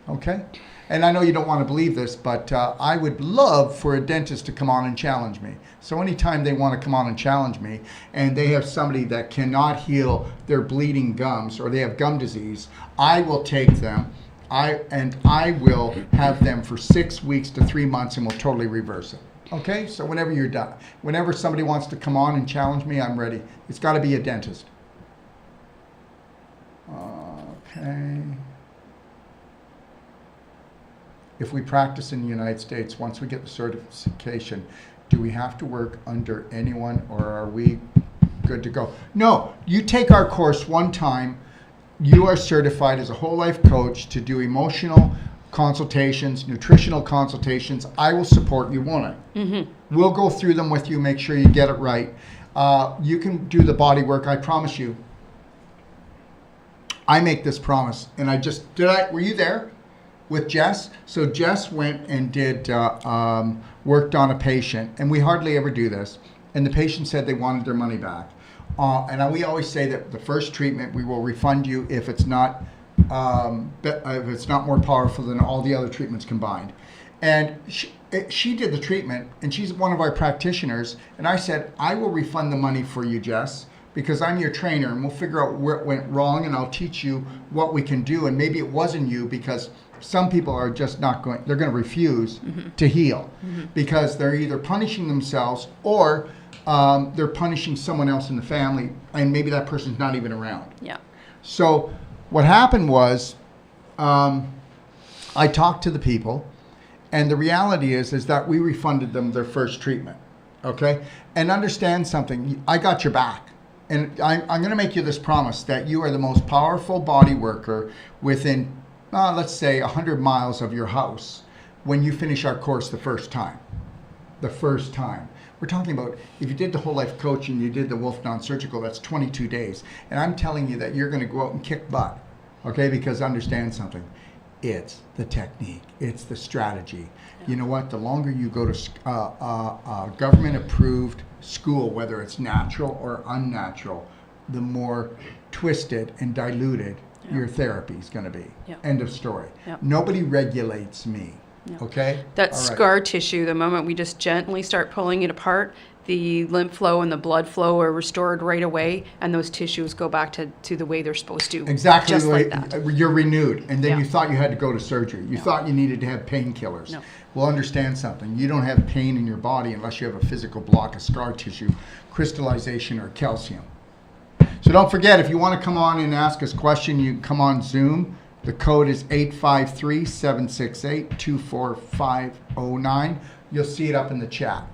Speaker 1: Okay? And I know you don't want to believe this, but I would love for a dentist to come on and challenge me. So anytime they want to come on and challenge me, and they have somebody that cannot heal their bleeding gums, or they have gum disease, I will take them. I will have them for 6 weeks to 3 months, and we'll totally reverse it. Okay? So whenever you're done, whenever somebody wants to come on and challenge me, I'm ready. It's got to be a dentist. Okay. If we practice in the United States, once we get the certification, do we have to work under anyone, or are we good to go? No, you take our course one time. You are certified as a whole life coach to do emotional consultations, nutritional consultations. I will support you, won't I? Mm-hmm. We'll go through them with you, make sure you get it right. You can do the body work, I promise you. I make this promise, and were you there with Jess? So Jess went and worked on a patient, and we hardly ever do this, and the patient said they wanted their money back. And we always say that the first treatment, we will refund you if it's not more powerful than all the other treatments combined. And she did the treatment, and she's one of our practitioners. And I said, I will refund the money for you, Jess, because I'm your trainer, and we'll figure out where it went wrong, and I'll teach you what we can do. And maybe it wasn't you, because some people are just not going, they're going to refuse to heal because they're either punishing themselves or they're punishing someone else in the family, and maybe that person's not even around.
Speaker 2: Yeah.
Speaker 1: So what happened was I talked to the people, and the reality is that we refunded them their first treatment. Okay? And understand something. I got your back. And I'm going to make you this promise that you are the most powerful body worker within, let's say, 100 miles of your house when you finish our course the first time. The first time. We're talking about, if you did the whole life coaching, you did the Wolf non-surgical, that's 22 days. And I'm telling you that you're going to go out and kick butt. Okay? Because understand something. It's the technique. It's the strategy. Yeah. You know what? The longer you go to government-approved school, whether it's natural or unnatural, the more twisted and diluted your therapy is going to be. Yeah. End of story. Yeah. Nobody regulates me. Yeah. Okay?
Speaker 2: That scar tissue, the moment we just gently start pulling it apart, the lymph flow and the blood flow are restored right away, and those tissues go back to the way they're supposed to.
Speaker 1: Exactly.
Speaker 2: Just like that.
Speaker 1: You're renewed. And then you thought you had to go to surgery. You thought you needed to have painkillers. No. Well, understand something. You don't have pain in your body unless you have a physical block of scar tissue, crystallization, or calcium. So don't forget, if you want to come on and ask us a question, you can come on Zoom. The code is 853-768-24509. You'll see it up in the chat.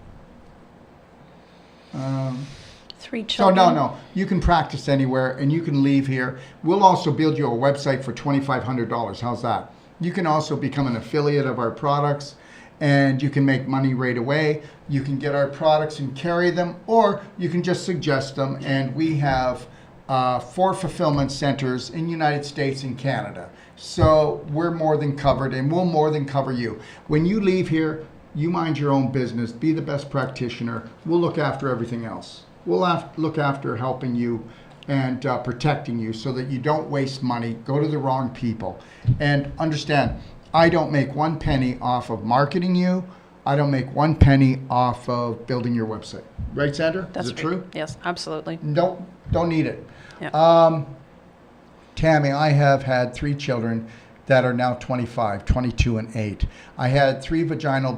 Speaker 2: 3 children.
Speaker 1: So no. You can practice anywhere, and you can leave here. We'll also build you a website for $2,500. How's that? You can also become an affiliate of our products, and you can make money right away. You can get our products and carry them, or you can just suggest them. And we have 4 fulfillment centers in the United States and Canada. So we're more than covered, and we'll more than cover you. When you leave here, you mind your own business. Be the best practitioner. We'll look after everything else. We'll look after helping you and protecting you so that you don't waste money, go to the wrong people. And understand, I don't make 1 penny off of marketing you. I don't make one penny off of building your website. Right, Sandra?
Speaker 2: That's
Speaker 1: Is it
Speaker 2: right.
Speaker 1: true?
Speaker 2: Yes, absolutely.
Speaker 1: Don't need it.
Speaker 2: Yeah.
Speaker 1: Tammy, I have had 3 children that are now 25, 22, and 8. I had 3 vaginal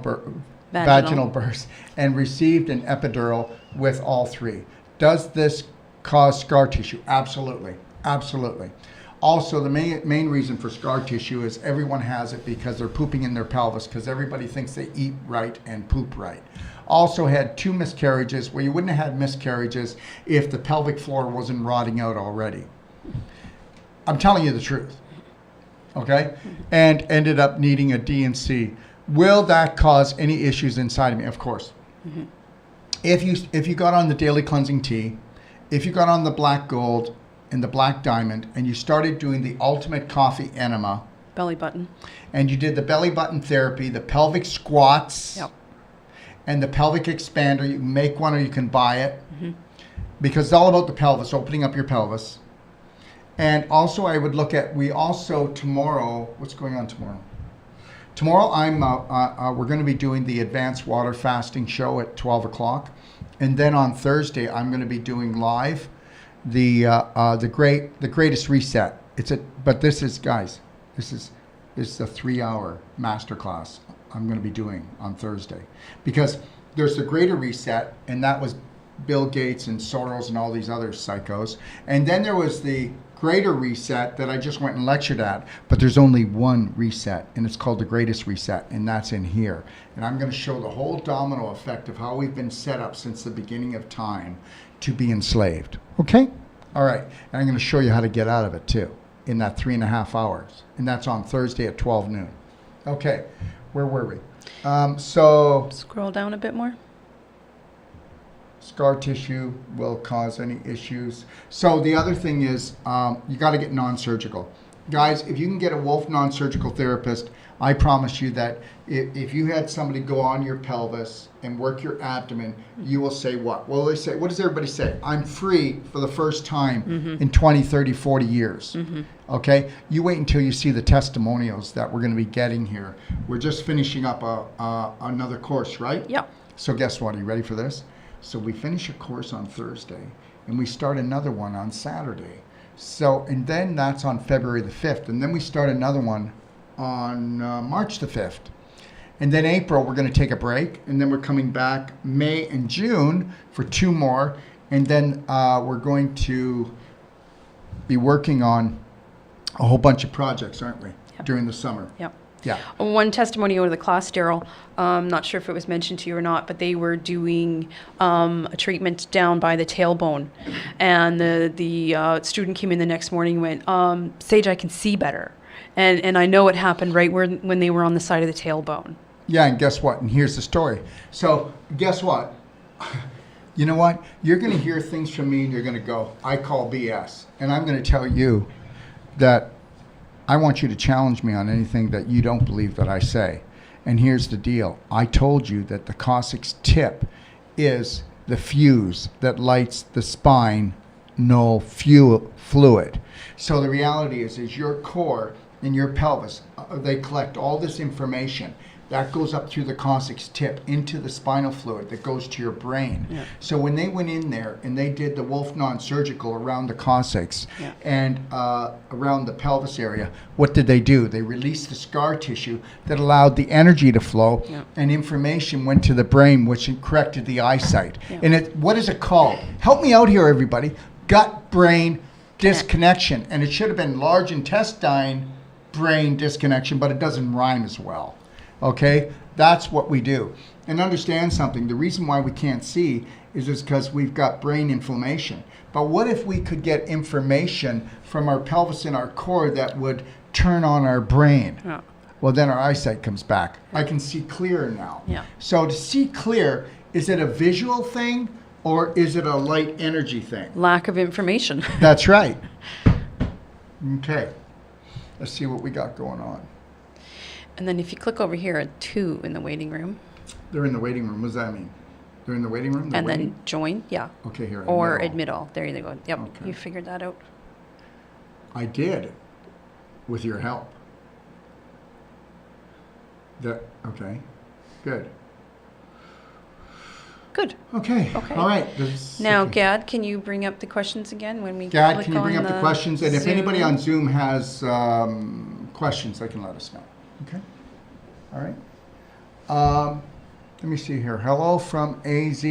Speaker 1: births and received an epidural with all 3. Does this cause scar tissue? Absolutely. Absolutely. Also, the main reason for scar tissue is everyone has it because they're pooping in their pelvis because everybody thinks they eat right and poop right. Also had 2 miscarriages where you wouldn't have had miscarriages if the pelvic floor wasn't rotting out already. I'm telling you the truth. Okay? And ended up needing a D&C. Will that cause any issues inside of me? Of course. Mm-hmm. If you got on the daily cleansing tea, if you got on the black gold and the black diamond, and you started doing the ultimate coffee enema,
Speaker 2: Belly button.
Speaker 1: and you did the belly button therapy, the pelvic squats,
Speaker 2: Yep.
Speaker 1: and the pelvic expander, you can make one or you can buy it,
Speaker 2: Mm-hmm.
Speaker 1: because it's all about the pelvis, opening up your pelvis. And also I would look at, tomorrow, what's going on tomorrow? Tomorrow we're going to be doing the advanced water fasting show at 12 o'clock. And then on Thursday, I'm going to be doing live the greatest reset. But this is, guys, this is a 3-hour masterclass I'm going to be doing on Thursday, because there's the greater reset, and that was Bill Gates and Soros and all these other psychos. And then there was the greater reset that I just went and lectured at, but there's only one reset, and it's called the greatest reset, and that's in here. And I'm going to show the whole domino effect of how we've been set up since the beginning of time to be enslaved. Okay? All right. And I'm going to show you how to get out of it too in that 3.5 hours. And that's on Thursday at 12 noon. Okay. Where were we?
Speaker 2: Scroll down a bit more.
Speaker 1: Scar tissue will cause any issues. So the other thing is you got to get non-surgical. Guys, if you can get a Wolf non-surgical therapist, I promise you that if you had somebody go on your pelvis and work your abdomen, you will say what? Well, they say, what does everybody say? I'm free for the first time in 20, 30, 40 years. Mm-hmm. Okay? You wait until you see the testimonials that we're going to be getting here. We're just finishing up another course, right?
Speaker 2: Yep.
Speaker 1: So guess what? Are you ready for this? So we finish a course on Thursday, and we start another one on Saturday. So, and then that's on February the 5th. And then we start another one on March the 5th. And then April, we're going to take a break. And then we're coming back May and June for 2 more. And then we're going to be working on a whole bunch of projects, aren't we, during the summer?
Speaker 2: Yep.
Speaker 1: Yeah.
Speaker 2: One testimony out of the class, Daryl, not sure if it was mentioned to you or not, but they were doing a treatment down by the tailbone. And the student came in the next morning and went, Sage, I can see better. And I know it happened right when they were on the side of the tailbone.
Speaker 1: Yeah, and guess what? And here's the story. So guess what? You know what? You're going to hear things from me and you're going to go, I call BS. And I'm going to tell you that I want you to challenge me on anything that you don't believe that I say. And here's the deal. I told you that the coccyx tip is the fuse that lights the spine null fluid. So the reality is your core and your pelvis, they collect all this information. That goes up through the coccyx tip into the spinal fluid that goes to your brain. Yeah. So when they went in there and they did the Wolf non-surgical around the coccyx and around the pelvis area, what did they do? They released the scar tissue that allowed the energy to flow and information went to the brain, which corrected the eyesight. Yeah. And what is it called? Help me out here, everybody. Gut-brain disconnection. And it should have been large intestine brain disconnection, but it doesn't rhyme as well. Okay, that's what we do. And understand something, the reason why we can't see is because we've got brain inflammation. But what if we could get information from our pelvis and our core that would turn on our brain? Yeah. Well, then our eyesight comes back. I can see clearer now. Yeah. So to see clear, is it a visual thing or is it a light energy thing?
Speaker 2: Lack of information.
Speaker 1: That's right. Okay, let's see what we got going on.
Speaker 2: And then if you click over here at 2 in the waiting room.
Speaker 1: They're in the waiting room. What does that mean? They're in the waiting room?
Speaker 2: And then join, yeah.
Speaker 1: Okay, here.
Speaker 2: Or admit all. There you go. Yep, okay. You figured that out.
Speaker 1: I did, with your help. Okay, good.
Speaker 2: Good.
Speaker 1: Okay.
Speaker 2: Okay.
Speaker 1: All right.
Speaker 2: Now,
Speaker 1: okay.
Speaker 2: Gad, can you bring up the questions again when we
Speaker 1: Gad,
Speaker 2: click
Speaker 1: can you bring
Speaker 2: on
Speaker 1: up the questions? And if
Speaker 2: Zoom?
Speaker 1: anybody on Zoom has questions, they can let us know. Okay. All right. Let me see here. Hello from AZ.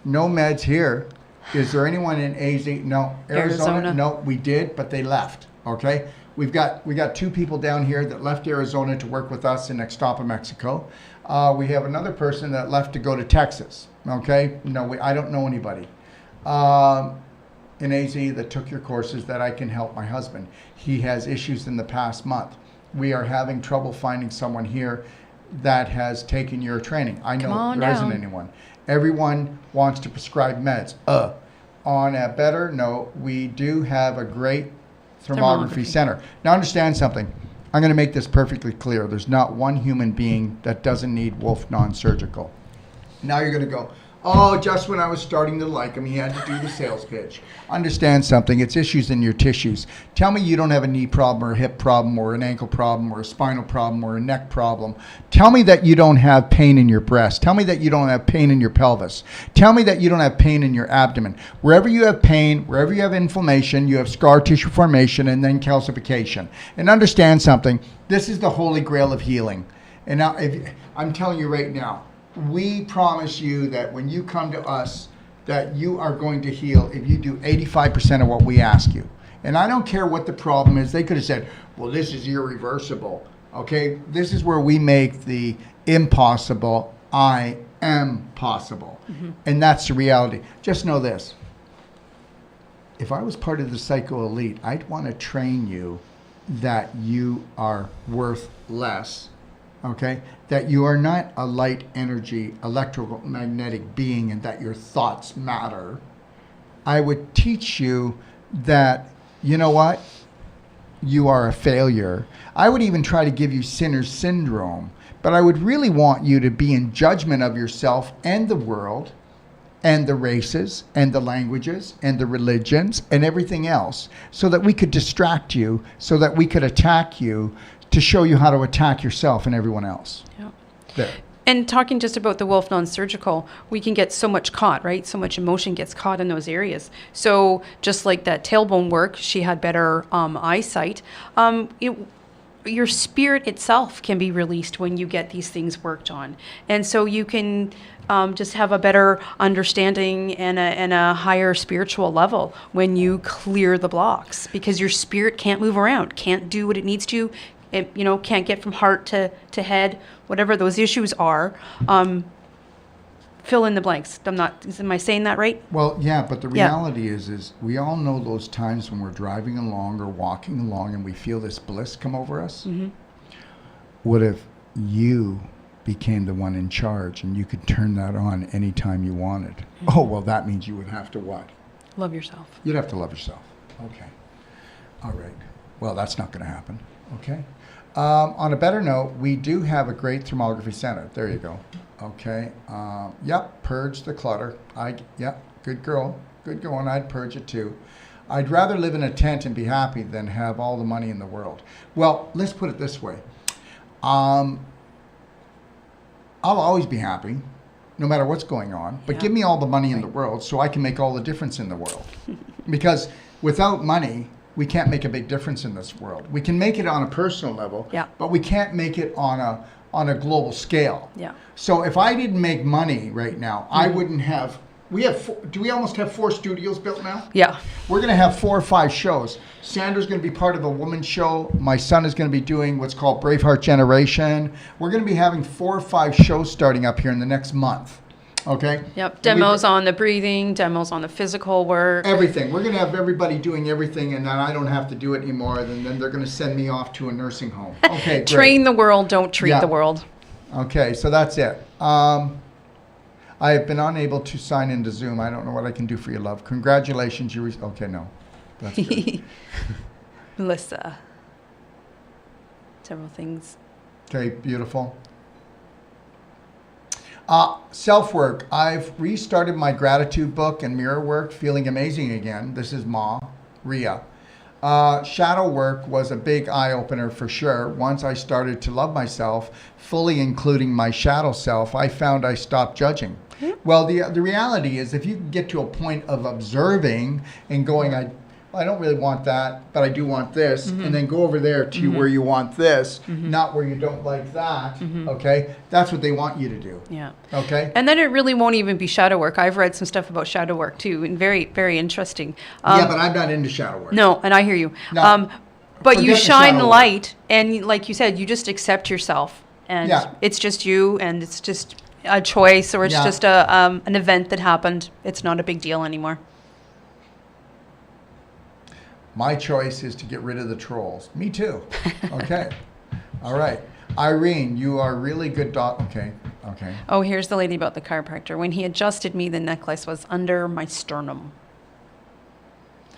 Speaker 1: No meds here. Is there anyone in AZ? No.
Speaker 2: Arizona.
Speaker 1: No, we did, but they left. Okay. We got 2 people down here that left Arizona to work with us in Ixtapa, Mexico. We have another person that left to go to Texas. Okay. No, I don't know anybody in AZ that took your courses that I can help my husband. He has issues in the past month. We are having trouble finding someone here that has taken your training. I know there isn't anyone. Everyone wants to prescribe meds. On a better note, we do have a great thermography center. Now understand something. I'm going to make this perfectly clear. There's not one human being that doesn't need Wolf non-surgical. Now you're going to go, oh, just when I was starting to like him, he had to do the sales pitch. Understand something. It's issues in your tissues. Tell me you don't have a knee problem or a hip problem or an ankle problem or a spinal problem or a neck problem. Tell me that you don't have pain in your breast. Tell me that you don't have pain in your pelvis. Tell me that you don't have pain in your abdomen. Wherever you have pain, wherever you have inflammation, you have scar tissue formation and then calcification. And understand something. This is the holy grail of healing. And now, I'm telling you right now, we promise you that when you come to us, that you are going to heal if you do 85% of what we ask you. And I don't care what the problem is. They could have said, well, this is irreversible. Okay? This is where we make the impossible I am possible. Mm-hmm. And that's the reality. Just know this. If I was part of the psycho elite, I'd want to train you that you are worth less. Okay, that you are not a light energy, electromagnetic being and that your thoughts matter. I would teach you that, you know what? You are a failure. I would even try to give you sinner's syndrome, but I would really want you to be in judgment of yourself and the world and the races and the languages and the religions and everything else so that we could distract you, so that we could attack you, to show you how to attack yourself and everyone else.
Speaker 2: Yeah.
Speaker 1: There.
Speaker 2: And talking just about the Wolf non-surgical, we can get so much caught, right? So much emotion gets caught in those areas. So just like that tailbone work, she had better eyesight. Your spirit itself can be released when you get these things worked on. And so you can just have a better understanding and a higher spiritual level when you clear the blocks, because your spirit can't move around, can't do what it needs to. It, can't get from heart to head, whatever those issues are. Fill in the blanks. Am I saying that right?
Speaker 1: Well, yeah, but the reality is we all know those times when we're driving along or walking along and we feel this bliss come over us. Mm-hmm. What if you became the one in charge and you could turn that on anytime you wanted? Mm-hmm. Oh, well, that means you would have to what?
Speaker 2: Love yourself.
Speaker 1: You'd have to love yourself. Okay. All right. Well, that's not going to happen. Okay. On a better note, we do have a great thermography center. There you go. Okay. Yep. Purge the clutter. Yep. Good girl. Good going. I'd purge it too. I'd rather live in a tent and be happy than have all the money in the world. Well, let's put it this way. I'll always be happy, no matter what's going on. But give me all the money in the world so I can make all the difference in the world. Because without money, we can't make a big difference in this world. We can make it on a personal level, but we can't make it on a global scale. Yeah. So if I didn't make money right now, I wouldn't have. Do we almost have 4 studios built now? Yeah. We're going to have 4 or 5 shows. Sandra's going to be part of a woman's show. My son is going to be doing what's called Braveheart Generation. We're going to be having 4 or 5 shows starting up here in the next month. Okay? Yep.
Speaker 2: Demos on the breathing, demos on the physical work.
Speaker 1: Everything. We're going to have everybody doing everything, and then I don't have to do it anymore. And then they're going to send me off to a nursing home. Okay, great.
Speaker 2: Train the world, don't treat the world.
Speaker 1: Okay, so that's it. I have been unable to sign into Zoom. I don't know what I can do for you, love. Congratulations. Okay, no. That's good.
Speaker 2: Melissa. Several things.
Speaker 1: Okay, beautiful. Self-work. I've restarted my gratitude book and mirror work, feeling amazing again. This is Ma, Ria. Shadow work was a big eye-opener for sure. Once I started to love myself, fully including my shadow self, I found I stopped judging. Well, the reality is if you can get to a point of observing and going, I don't really want that, but I do want this, and then go over there to where you want this, not where you don't like that, okay? That's what they want you to do.
Speaker 2: Yeah.
Speaker 1: Okay?
Speaker 2: And then it really won't even be shadow work. I've read some stuff about shadow work too, and very, very interesting.
Speaker 1: Yeah, but I'm not into shadow work.
Speaker 2: No, and I hear you.
Speaker 1: No.
Speaker 2: But you
Speaker 1: Forget the
Speaker 2: shine
Speaker 1: shadow
Speaker 2: the
Speaker 1: work.
Speaker 2: light, and like you said, you just accept yourself, and
Speaker 1: Yeah.
Speaker 2: it's just you, and it's just a choice, or it's
Speaker 1: Yeah.
Speaker 2: just an event that happened. It's not a big deal anymore.
Speaker 1: My choice is to get rid of the trolls. Me too. Okay. All right. Irene, you are really good Okay. Okay.
Speaker 2: Oh, here's the lady about the chiropractor. When he adjusted me, the necklace was under my sternum.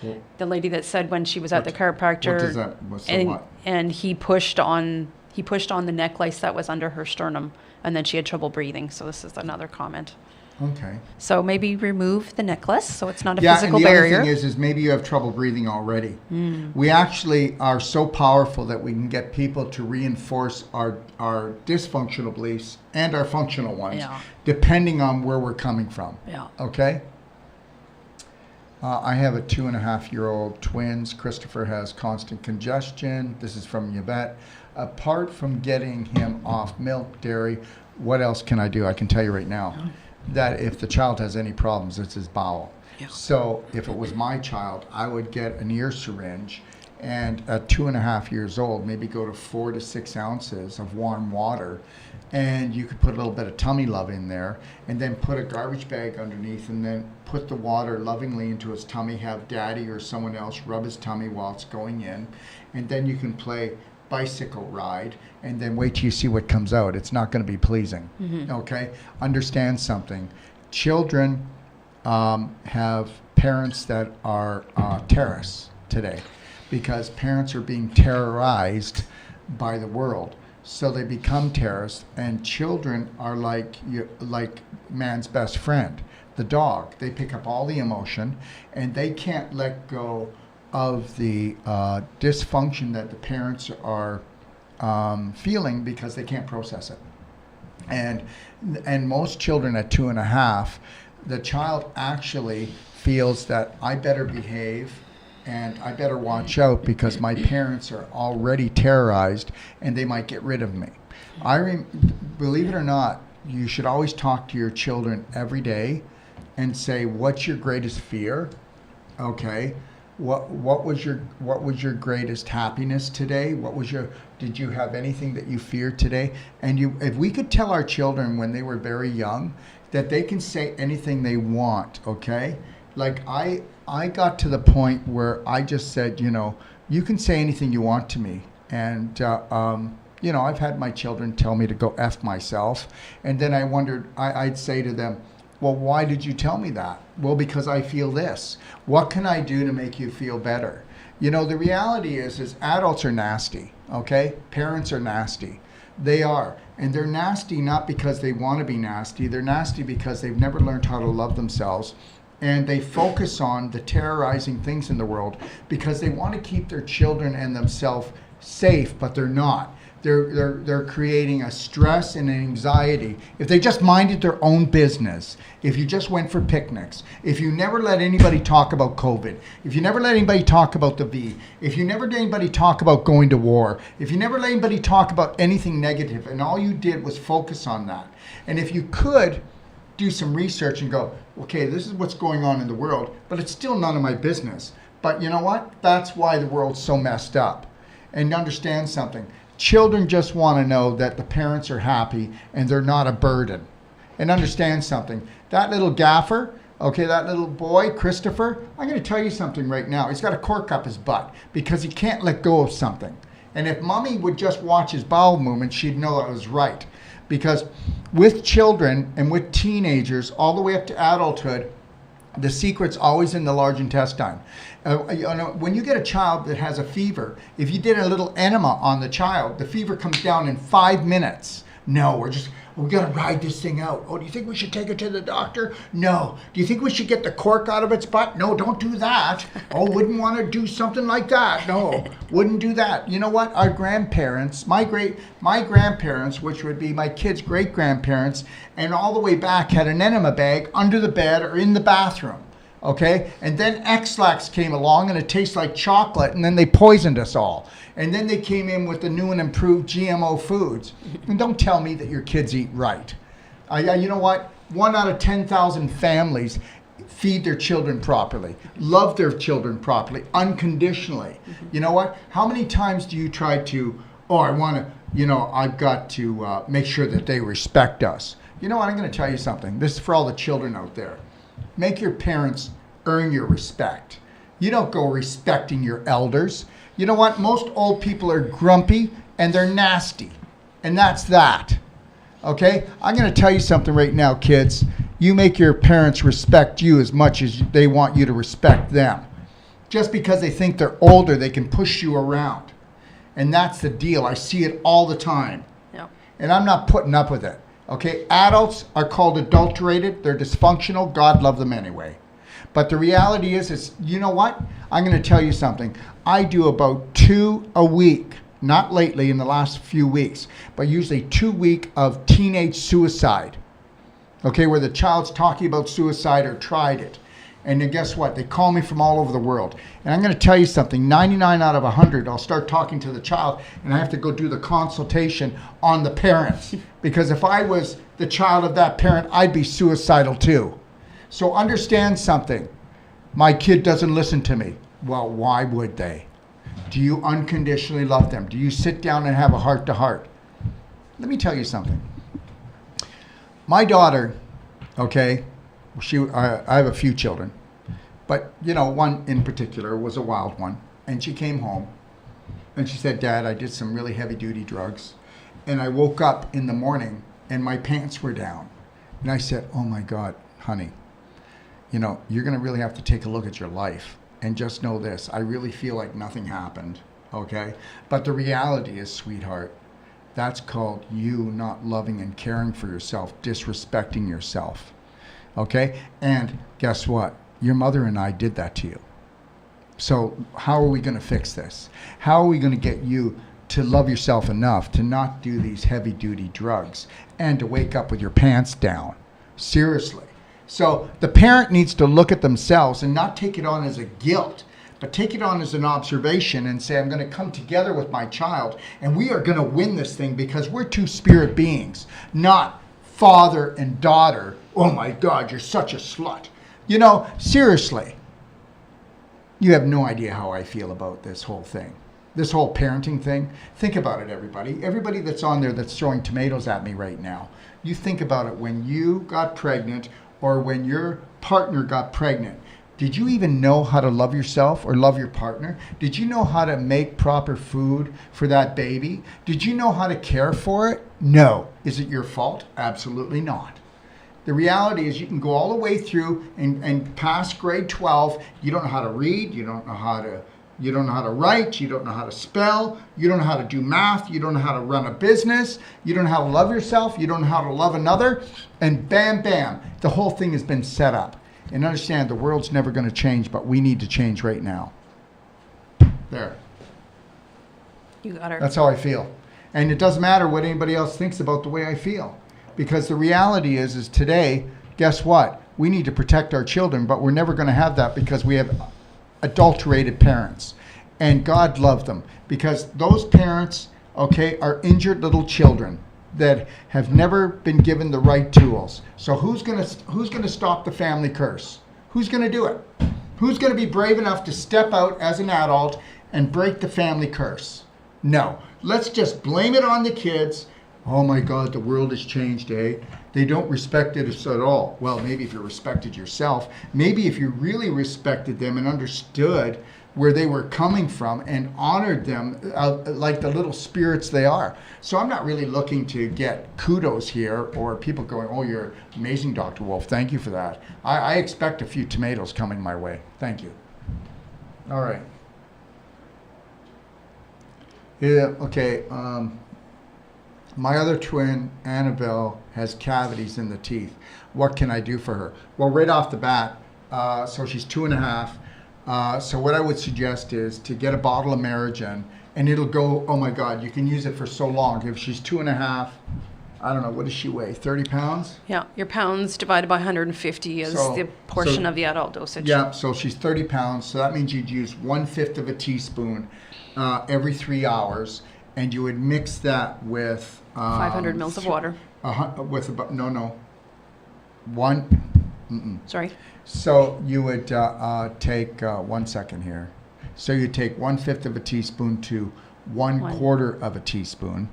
Speaker 1: Well,
Speaker 2: The lady that said when she was at the
Speaker 1: What
Speaker 2: chiropractor,
Speaker 1: does that? So
Speaker 2: and
Speaker 1: what?
Speaker 2: and he pushed on the necklace that was under her sternum, and then she had trouble breathing. So this is another comment.
Speaker 1: Okay.
Speaker 2: So maybe remove the necklace so it's not a
Speaker 1: Yeah,
Speaker 2: physical
Speaker 1: and the
Speaker 2: barrier.
Speaker 1: other thing is maybe you have trouble breathing already. We actually are so powerful that we can get people to reinforce our dysfunctional beliefs and our functional ones,
Speaker 2: Yeah.
Speaker 1: depending on where we're coming from.
Speaker 2: Yeah.
Speaker 1: Okay? I have a 2.5-year-old twins. Christopher has constant congestion. This is from Yvette. Apart from getting him off milk, dairy, what else can I do? I can tell you right now that if the child has any problems, it's his bowel.
Speaker 2: Yeah.
Speaker 1: So if it was my child, I would get an ear syringe, and at 2.5 years old, maybe go to 4 to 6 ounces of warm water, and you could put a little bit of tummy love in there, and then put a garbage bag underneath, and then put the water lovingly into his tummy, have daddy or someone else rub his tummy while it's going in, and then you can play bicycle ride, and then wait till you see what comes out. It's not going to be pleasing. Okay? Understand something. Children have parents that are terrorists today, because parents are being terrorized by the world. So they become terrorists, and children are like man's best friend, the dog. They pick up all the emotion, and they can't let go of the dysfunction that the parents are feeling, because they can't process it. And most children at 2.5, the child actually feels that I better behave and I better watch out because my parents are already terrorized and they might get rid of me. Believe it or not, you should always talk to your children every day and say, what's your greatest fear? Okay. What was your greatest happiness today? Did you have anything that you feared today? And if we could tell our children when they were very young that they can say anything they want, okay? Like I got to the point where I just said, you can say anything you want to me. And, I've had my children tell me to go F myself. And then I wondered, I'd say to them, well, why did you tell me that? Well, because I feel this. What can I do to make you feel better? The reality is adults are nasty, okay? Parents are nasty. They are. And they're nasty not because they want to be nasty. They're nasty because they've never learned how to love themselves. And they focus on the terrorizing things in the world because they want to keep their children and themselves safe, but they're not. They're creating a stress and an anxiety. If they just minded their own business, if you just went for picnics, if you never let anybody talk about COVID, if you never let anybody talk about the V, if you never let anybody talk about going to war, if you never let anybody talk about anything negative, and all you did was focus on that. And if you could do some research and go, okay, this is what's going on in the world, but it's still none of my business. But you know what? That's why the world's so messed up. And understand something. Children just want to know that the parents are happy and they're not a burden. And understand something. That little gaffer, okay, that little boy, Christopher, I'm going to tell you something right now. He's got a cork up his butt because he can't let go of something. And if mommy would just watch his bowel movement, she'd know it was right. Because with children and with teenagers, all the way up to adulthood, the secret's always in the large intestine. When you get a child that has a fever, if you did a little enema on the child, the fever comes down in 5 minutes. No, We got to ride this thing out. Oh, do you think we should take it to the doctor? No. Do you think we should get the cork out of its butt? No, don't do that. Oh, wouldn't want to do something like that. No, wouldn't do that. You know what? Our grandparents, my grandparents, which would be my kids' great-grandparents, and all the way back had an enema bag under the bed or in the bathroom. Okay, and then X-Lax came along and it tastes like chocolate, and then they poisoned us all. And then they came in with the new and improved GMO foods. And don't tell me that your kids eat right. You know what? 1 out of 10,000 families feed their children properly, love their children properly, unconditionally. You know what? How many times do you try to, I've got to make sure that they respect us. You know what? I'm going to tell you something. This is for all the children out there. Make your parents earn your respect. You don't go respecting your elders. You know what? Most old people are grumpy and they're nasty. And that's that. Okay? I'm going to tell you something right now, kids. You make your parents respect you as much as they want you to respect them. Just because they think they're older, they can push you around. And that's the deal. I see it all the time.
Speaker 2: Yep.
Speaker 1: And I'm not putting up with it. Okay, adults are called adulterated. They're dysfunctional. God love them anyway. But the reality is you know what? I'm going to tell you something. I do about 2 a week, not lately in the last few weeks, but usually 2 weeks of teenage suicide. Okay, where the child's talking about suicide or tried it. And then guess what? They call me from all over the world. And I'm going to tell you something. 99 out of 100, I'll start talking to the child, and I have to go do the consultation on the parents. Because if I was the child of that parent, I'd be suicidal too. So understand something. My kid doesn't listen to me. Well, why would they? Do you unconditionally love them? Do you sit down and have a heart-to-heart? Let me tell you something. My daughter, okay, I have a few children, but one in particular was a wild one, and she came home and she said, Dad, I did some really heavy duty drugs, and I woke up in the morning and my pants were down. And I said, oh my God, honey, you're going to really have to take a look at your life and just know this. I really feel like nothing happened, okay? But the reality is, sweetheart, that's called you not loving and caring for yourself, disrespecting yourself. Okay? And guess what? Your mother and I did that to you. So how are we going to fix this? How are we going to get you to love yourself enough to not do these heavy-duty drugs and to wake up with your pants down? Seriously. So the parent needs to look at themselves and not take it on as a guilt, but take it on as an observation and say, I'm going to come together with my child and we are going to win this thing because we're two spirit beings, not father and daughter. Oh my God, you're such a slut. Seriously, you have no idea how I feel about this whole thing. This whole parenting thing. Think about it, everybody. Everybody that's on there that's throwing tomatoes at me right now. You think about it when you got pregnant or when your partner got pregnant. Did you even know how to love yourself or love your partner? Did you know how to make proper food for that baby? Did you know how to care for it? No. Is it your fault? Absolutely not. The reality is you can go all the way through and past grade 12. You don't know how to read. You don't know how to write. You don't know how to spell. You don't know how to do math. You don't know how to run a business. You don't know how to love yourself. You don't know how to love another. And bam, bam, the whole thing has been set up. And understand the world's never going to change, but we need to change right now. There.
Speaker 2: You got her.
Speaker 1: That's how I feel. And it doesn't matter what anybody else thinks about the way I feel. Because the reality is today, guess what? We need to protect our children, but we're never going to have that because we have adulterated parents. And God love them. Because those parents, okay, are injured little children that have never been given the right tools. So who's gonna stop the family curse? Who's gonna do it? Who's gonna be brave enough to step out as an adult and break the family curse? No. Let's just blame it on the kids. Oh my God, the world has changed, eh? They don't respect us at all. Well, maybe if you respected yourself, maybe if you really respected them and understood where they were coming from and honored them like the little spirits they are. So I'm not really looking to get kudos here or people going, oh, you're amazing, Dr. Wolf. Thank you for that. I expect a few tomatoes coming my way. Thank you. All right. Yeah, okay. my other twin, Annabelle, has cavities in the teeth. What can I do for her? Well, right off the bat, so she's 2.5. So what I would suggest is to get a bottle of Marigen, and it'll go, oh my God, you can use it for so long. If she's 2.5, I don't know, what does she weigh, 30 pounds?
Speaker 2: Yeah, your pounds divided by 150 is
Speaker 1: So-
Speaker 2: the portion
Speaker 1: so-
Speaker 2: of the adult dosage.
Speaker 1: Yeah, so she's 30 pounds, so that means you'd use 1/5 of a teaspoon every 3 hours, and you would mix that with
Speaker 2: 500 mils of water.
Speaker 1: With about one.
Speaker 2: Sorry.
Speaker 1: So you would take 1 second here. So you take 1/5 of a teaspoon to one quarter of a teaspoon,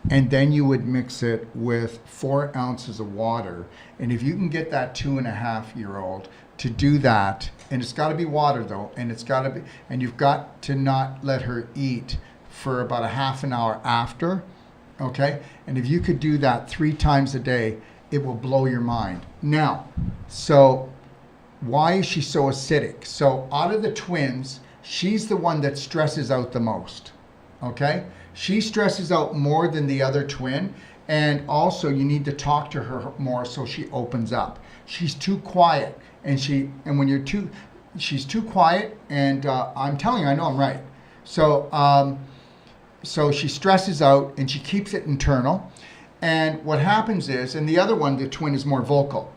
Speaker 1: and then you would mix it with 4 ounces of water. And if you can get that 2.5-year-old to do that, and it's got to be water though, and it's got to be, and you've got to not let her eat for about a half an hour after, okay? And if you could do that 3 times a day, it will blow your mind. Now, so why is she so acidic? So out of the twins, she's the one that stresses out the most, okay? She stresses out more than the other twin, and also you need to talk to her more so she opens up. She's too quiet, and when she's too quiet, and I'm telling you, I know I'm right. So so she stresses out and she keeps it internal, and what happens is, and the other one, the twin, is more vocal,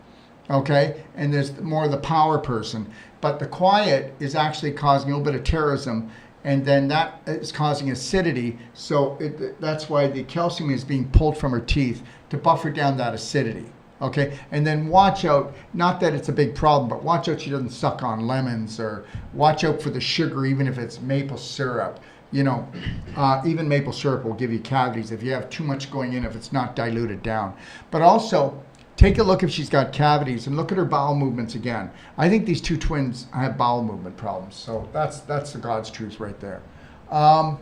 Speaker 1: okay, and there's more of the power person, but the quiet is actually causing a little bit of terrorism, and then that is causing acidity. So that's why the calcium is being pulled from her teeth to buffer down that acidity. Okay, and then watch out, not that it's a big problem, but watch out she doesn't suck on lemons, or watch out for the sugar, even if it's maple syrup. You know, even maple syrup will give you cavities if you have too much going in, if it's not diluted down. But also, take a look if she's got cavities, and look at her bowel movements again. I think these two twins have bowel movement problems, so that's the God's truth right there. I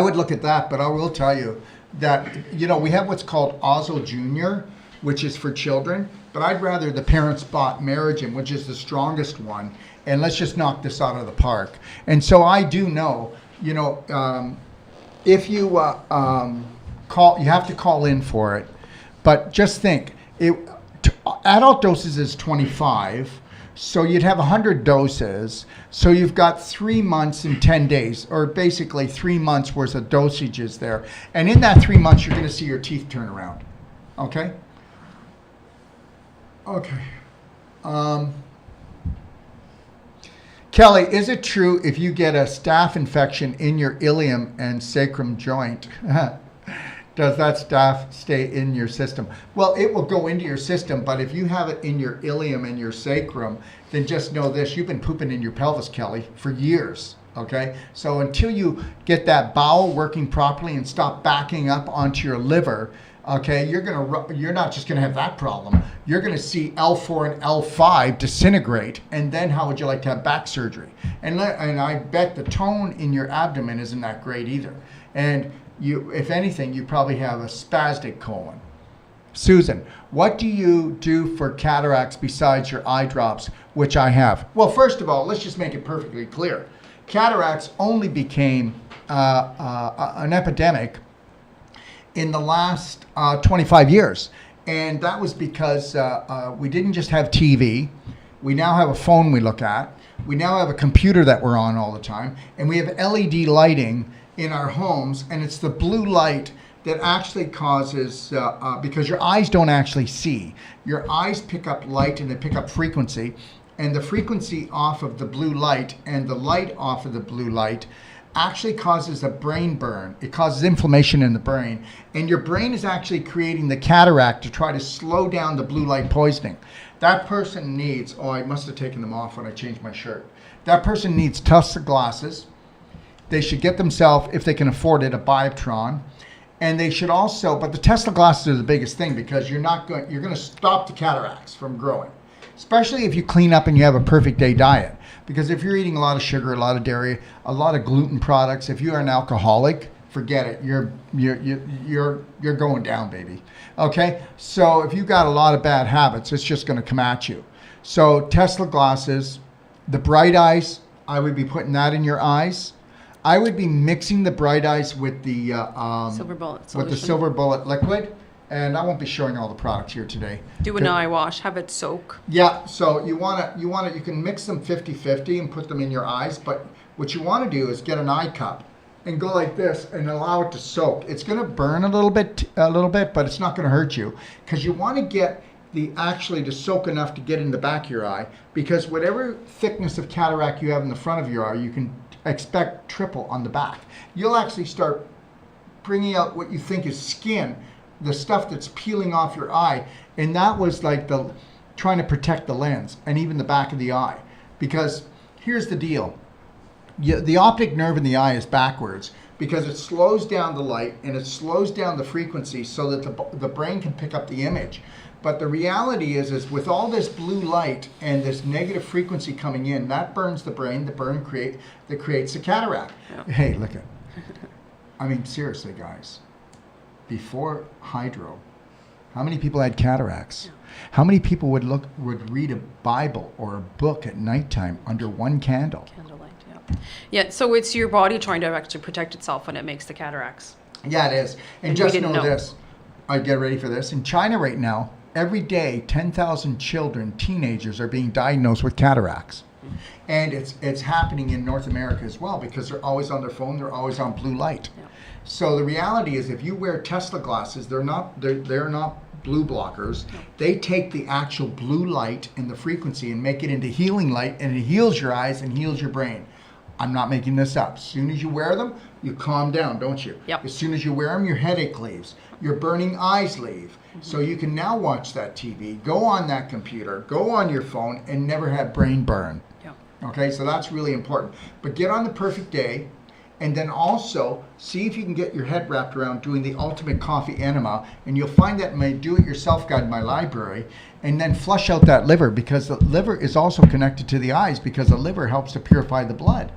Speaker 1: would look at that, but I will tell you that, you know, we have what's called Ozil Jr., which is for children, but I'd rather the parents bought Marigen, which is the strongest one, and let's just knock this out of the park. And so I do know, you know, if you call, you have to call in for it, but just think, adult doses is 25, so you'd have 100 doses, so you've got 3 months and 10 days, or basically 3 months worth of dosages there. And in that 3 months, you're going to see your teeth turn around, okay? Okay. Kelly, is it true if you get a staph infection in your ilium and sacrum joint, does that staph stay in your system? Well, it will go into your system, but if you have it in your ilium and your sacrum, then just know this, you've been pooping in your pelvis, Kelly, for years, okay? So until you get that bowel working properly and stop backing up onto your liver, okay, you're not just gonna have that problem, you're gonna see L4 and L5 disintegrate, and then how would you like to have back surgery? And I bet the tone in your abdomen isn't that great either. And you, if anything, you probably have a spastic colon. Susan, what do you do for cataracts besides your eye drops, which I have? Well, first of all, let's just make it perfectly clear. Cataracts only became an epidemic in the last 25 years. And that was because we didn't just have TV. We now have a phone we look at. We now have a computer that we're on all the time. And we have LED lighting in our homes. And it's the blue light that actually causes, because your eyes don't actually see. Your eyes pick up light and they pick up frequency. And the frequency off of the blue light and the light off of the blue light actually causes a brain burn. It causes inflammation in the brain, and your brain is actually creating the cataract to try to slow down the blue light poisoning. That person needs, oh, I must have taken them off when I changed my shirt. That person needs Tesla glasses. They should get themselves, if they can afford it, a Bioptron. And they should also, but the Tesla glasses are the biggest thing, because you're going to stop the cataracts from growing, especially if you clean up and you have a perfect day diet. Because if you're eating a lot of sugar, a lot of dairy, a lot of gluten products, if you are an alcoholic, forget it. You're going down, baby. Okay? So if you've got a lot of bad habits, it's just going to come at you. So Tesla glasses, the bright eyes, I would be putting that in your eyes. I would be mixing the Bright Eyes with the
Speaker 2: Silver Bullet
Speaker 1: with
Speaker 2: solution.
Speaker 1: the Silver Bullet liquid, and I won't be showing all the products here today.
Speaker 2: Do an eye wash, have it soak.
Speaker 1: Yeah, so you can mix them 50-50 and put them in your eyes, but what you want to do is get an eye cup and go like this and allow it to soak. It's going to burn a little bit, but it's not going to hurt you, because you want to get actually to soak enough to get in the back of your eye, because whatever thickness of cataract you have in the front of your eye, you can expect triple on the back. You'll actually start bringing out what you think is skin, the stuff that's peeling off your eye, and that was like trying to protect the lens and even the back of the eye. Because here's the deal. The optic nerve in the eye is backwards because it slows down the light and it slows down the frequency so that the brain can pick up the image. But the reality is with all this blue light and this negative frequency coming in, that burns the brain, that creates a cataract. Yeah. Hey, look at, I mean, seriously, guys, before hydro, how many people had cataracts? Yeah. How many people would read a Bible or a book at nighttime under one candle?
Speaker 2: Candlelight, yeah. Yeah, so it's your body trying to actually protect itself when it makes the cataracts.
Speaker 1: Yeah, it is. And just know this. I get ready for this. In China right now, every day, 10,000 children, teenagers, are being diagnosed with cataracts. Mm-hmm. And it's happening in North America as well, because they're always on their phone, they're always on blue light. Yeah. So the reality is, if you wear Tesla glasses, they're not blue blockers. No. They take the actual blue light and the frequency and make it into healing light, and it heals your eyes and heals your brain. I'm not making this up. As soon as you wear them, you calm down, don't you?
Speaker 2: Yep.
Speaker 1: As soon as you wear them, your headache leaves. Your burning eyes leave. Mm-hmm. So you can now watch that TV, go on that computer, go on your phone, and never have brain burn.
Speaker 2: Yep.
Speaker 1: Okay, so that's really important. But get on the perfect day, and then also see if you can get your head wrapped around doing the ultimate coffee enema, and you'll find that in my do-it-yourself guide in my library, and then flush out that liver, because the liver is also connected to the eyes, because the liver helps to purify the blood.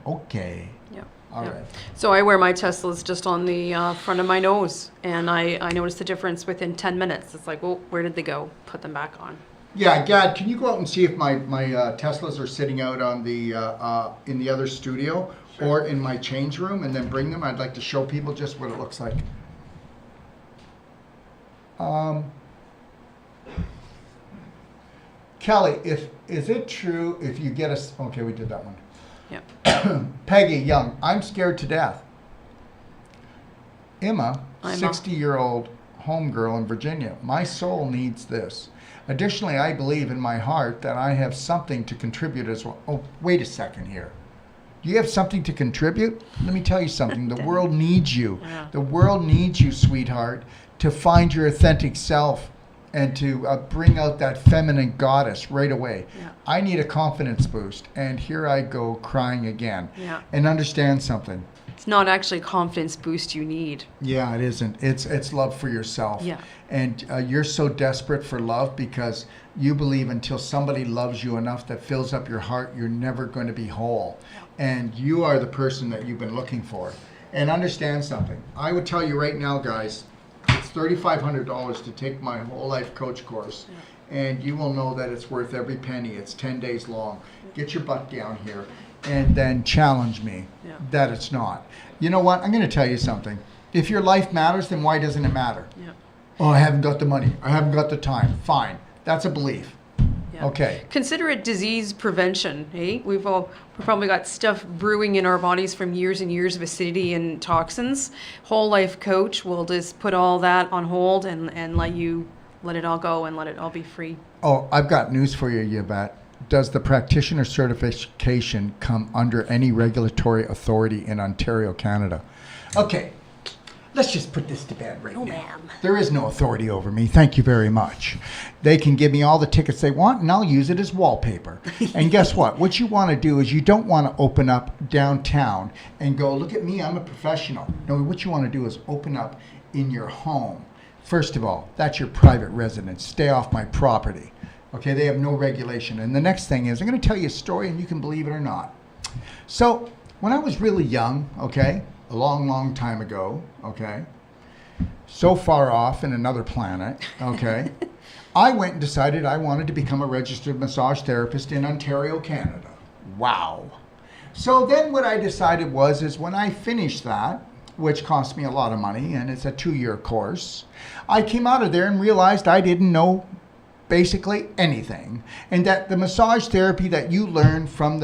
Speaker 1: Okay.
Speaker 2: Yeah.
Speaker 1: All right.
Speaker 2: So I wear my Teslas just on the front of my nose, and I noticed the difference within 10 minutes. It's like, well, where did they go? Put them back on.
Speaker 1: Yeah, Gad, can you go out and see if my Teslas are sitting out on the in the other studio? Sure. Or in my change room, and then bring them? I'd like to show people just what it looks like. Kelly, is it true if you get a... Okay, we did that one.
Speaker 2: Yeah.
Speaker 1: Peggy Young, I'm scared to death. Emma, 60-year-old homegirl in Virginia. My soul needs this. Additionally, I believe in my heart that I have something to contribute as well. Oh, wait a second here. Do you have something to contribute? Let me tell you something. The world needs you. Yeah. The world needs you, sweetheart, to find your authentic self and to bring out that feminine goddess right away. Yeah. I need a confidence boost, and here I go crying again. Yeah. And understand something.
Speaker 2: It's not actually a confidence boost you need.
Speaker 1: Yeah, it isn't. It's love for yourself.
Speaker 2: Yeah.
Speaker 1: And you're so desperate for love because you believe until somebody loves you enough that fills up your heart, you're never going to be whole. And you are the person that you've been looking for. And understand something. I would tell you right now, guys, it's $3,500 to take my whole life coach course. Yeah. And you will know that it's worth every penny. It's 10 days long. Get your butt down here and then challenge me that it's not. You know what? I'm going to tell you something. If your life matters, then why doesn't it matter? Yeah. Oh, I haven't got the money. I haven't got the time. Fine. That's a belief. Yeah. Okay.
Speaker 2: Consider it disease prevention. Eh? We've probably got stuff brewing in our bodies from years and years of acidity and toxins. Whole life coach will just put all that on hold and let it all go and let it all be free.
Speaker 1: Oh, I've got news for you, Yvette. Does the practitioner certification come under any regulatory authority in Ontario, Canada? Okay. Let's just put this to bed right now. Ma'am. There is no authority over me. Thank you very much. They can give me all the tickets they want, and I'll use it as wallpaper. And guess what? What you want to do is you don't want to open up downtown and go, look at me, I'm a professional. No, what you want to do is open up in your home. First of all, that's your private residence. Stay off my property. Okay, they have no regulation. And the next thing is, I'm going to tell you a story, and you can believe it or not. So, when I was really young, okay, a long, long time ago, okay, so far off in another planet, okay, I went and decided I wanted to become a registered massage therapist in Ontario, Canada. Wow. So then what I decided is when I finished that, which cost me a lot of money, and it's a 2-year course, I came out of there and realized I didn't know basically anything, and that the massage therapy that you learn from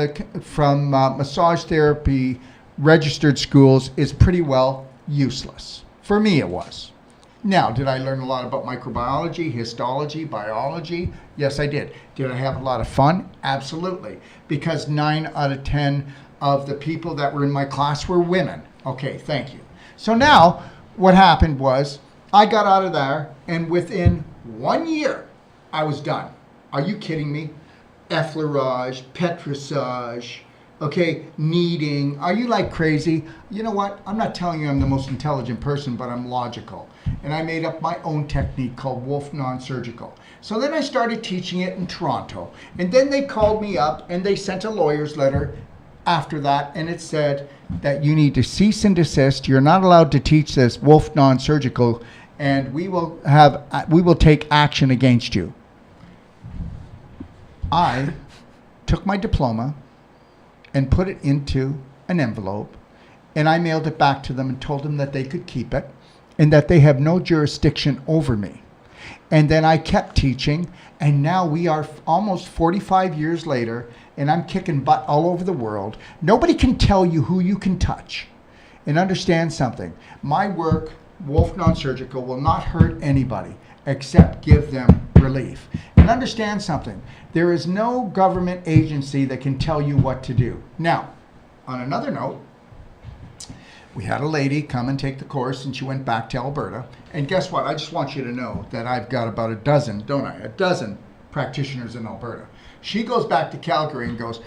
Speaker 1: massage therapy registered schools is pretty well useless. For me, it was. Now, did I learn a lot about microbiology, histology, biology? Yes, I did. Did I have a lot of fun? Absolutely. Because 9 out of 10 of the people that were in my class were women. Okay, thank you. So now, what happened was, I got out of there, and within 1 year, I was done. Are you kidding me? Effleurage, petrissage, okay, kneading. Are you like crazy? You know what? I'm not telling you I'm the most intelligent person, but I'm logical. And I made up my own technique called Wolf Non-Surgical. So then I started teaching it in Toronto. And then they called me up and they sent a lawyer's letter after that, and it said that you need to cease and desist. You're not allowed to teach this Wolf Non-Surgical, and we will take action against you. I took my diploma and put it into an envelope, and I mailed it back to them and told them that they could keep it and that they have no jurisdiction over me. And then I kept teaching, and now we are almost 45 years later, and I'm kicking butt all over the world. Nobody can tell you who you can touch. And understand something. My work, Wolf Non-Surgical, will not hurt anybody except give them relief. And understand something. There is no government agency that can tell you what to do. Now, on another note, we had a lady come and take the course, and she went back to Alberta. And guess what? I just want you to know that I've got about a dozen, don't I? A dozen practitioners in Alberta. She goes back to Calgary and goes,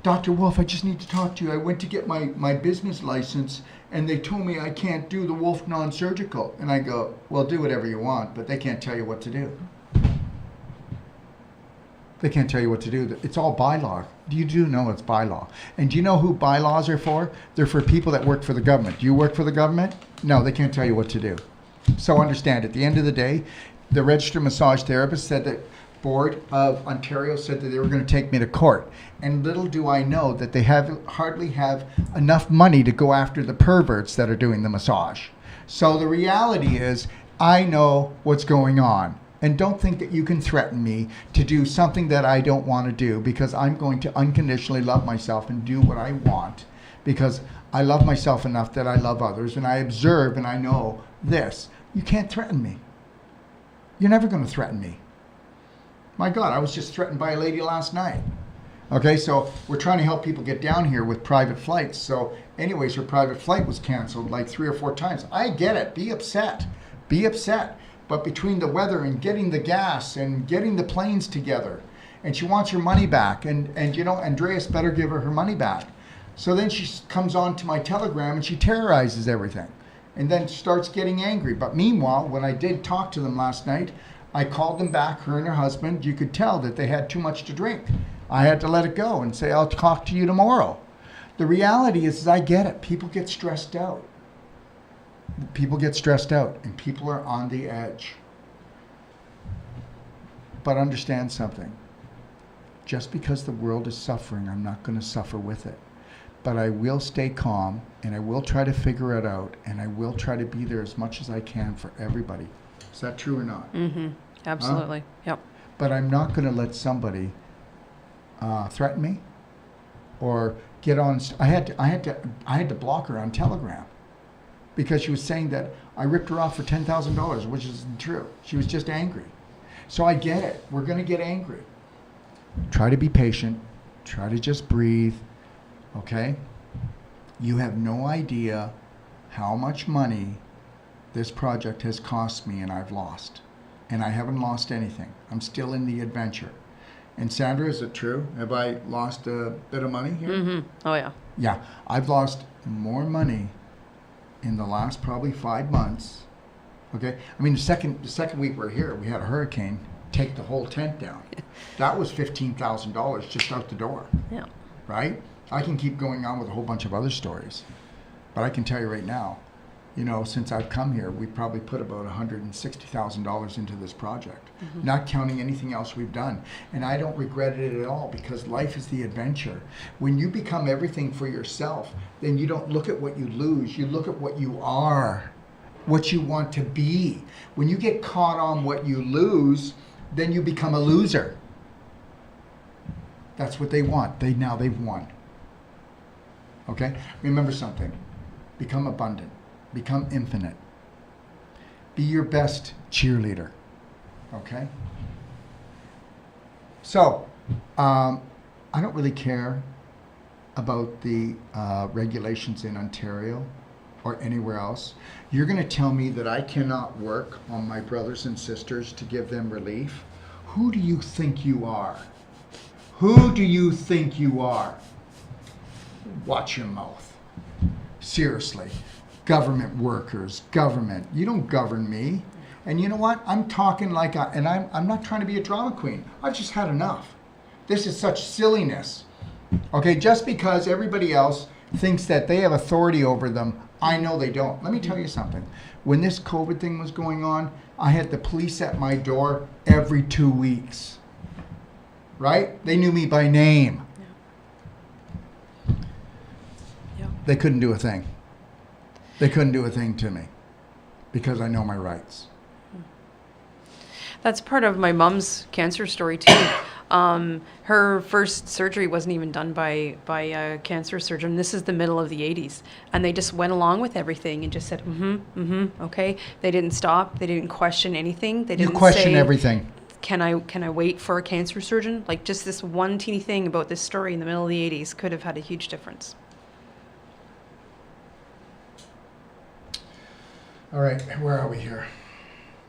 Speaker 1: Dr. Wolf, I just need to talk to you. I went to get my business license, and they told me I can't do the Wolf Non-Surgical. And I go, well, do whatever you want, but they can't tell you what to do. They can't tell you what to do. It's all bylaw. You do know it's bylaw. And do you know who bylaws are for? They're for people that work for the government. Do you work for the government? No, they can't tell you what to do. So understand, at the end of the day, the registered massage therapist said that Board of Ontario said that they were going to take me to court. And little do I know that they hardly have enough money to go after the perverts that are doing the massage. So the reality is, I know what's going on. And don't think that you can threaten me to do something that I don't want to do, because I'm going to unconditionally love myself and do what I want, because I love myself enough that I love others, and I observe and I know this. You can't threaten me. You're never going to threaten me. My God, I was just threatened by a lady last night. Okay, so we're trying to help people get down here with private flights. So anyways, her private flight was canceled like 3 or 4 times. I get it. Be upset. Be upset. But between the weather and getting the gas and getting the planes together, and she wants her money back, and you know, Andreas better give her money back. So then she comes on to my Telegram and she terrorizes everything, and then starts getting angry. But meanwhile, when I did talk to them last night, I called them back, her and her husband. You could tell that they had too much to drink. I had to let it go and say, I'll talk to you tomorrow. The reality is I get it. People get stressed out. People get stressed out, and people are on the edge. But understand something. Just because the world is suffering, I'm not going to suffer with it. But I will stay calm, and I will try to figure it out, and I will try to be there as much as I can for everybody. Is that true or not?
Speaker 2: Mm-hmm. Absolutely.
Speaker 1: Huh?
Speaker 2: Yep.
Speaker 1: But I'm not going to let somebody threaten me or get on. I had to block her on Telegram, because she was saying that I ripped her off for $10,000, which isn't true. She was just angry. So I get it. We're going to get angry. Try to be patient. Try to just breathe. Okay? You have no idea how much money this project has cost me, and I've lost. And I haven't lost anything. I'm still in the adventure. And Sandra, is it true? Have I lost a bit of money here?
Speaker 2: Mm-hmm. Oh, yeah.
Speaker 1: Yeah. I've lost more money in the last probably 5 months. Okay? I mean, the second week we're here, we had a hurricane take the whole tent down. That was $15,000 just out the door.
Speaker 2: Yeah.
Speaker 1: Right? I can keep going on with a whole bunch of other stories. But I can tell you right now, You know, since I've come here, we probably put about $160,000 into this project, not counting anything else we've done. And I don't regret it at all, because life is the adventure. When you become everything for yourself, then you don't look at what you lose. You look at what you are, what you want to be. When you get caught on what you lose, then you become a loser. That's what they want. They've won. Okay? Remember something. Become abundant. Become infinite. Be your best cheerleader. Okay? So, I don't really care about the regulations in Ontario or anywhere else. You're going to tell me that I cannot work on my brothers and sisters to give them relief? Who do you think you are? Who do you think you are? Watch your mouth. Seriously. Government workers, government. You don't govern me. And you know what? I'm talking like I'm not trying to be a drama queen. I've just had enough. This is such silliness. Okay, just because everybody else thinks that they have authority over them, I know they don't. Let me tell you something. When this COVID thing was going on, I had the police at my door every 2 weeks. Right? They knew me by name.
Speaker 2: Yeah.
Speaker 1: They couldn't do a thing. They couldn't do a thing to me because I know my rights.
Speaker 2: That's part of my mom's cancer story too. Her first surgery wasn't even done by a cancer surgeon. This is the middle of the 80s. And they just went along with everything and just said, okay. They didn't stop. They didn't question anything. They didn't
Speaker 1: question
Speaker 2: say,
Speaker 1: everything.
Speaker 2: Can I wait for a cancer surgeon? Like, just this one teeny thing about this story in the middle of the 80s could have had a huge difference.
Speaker 1: All right, where are we here?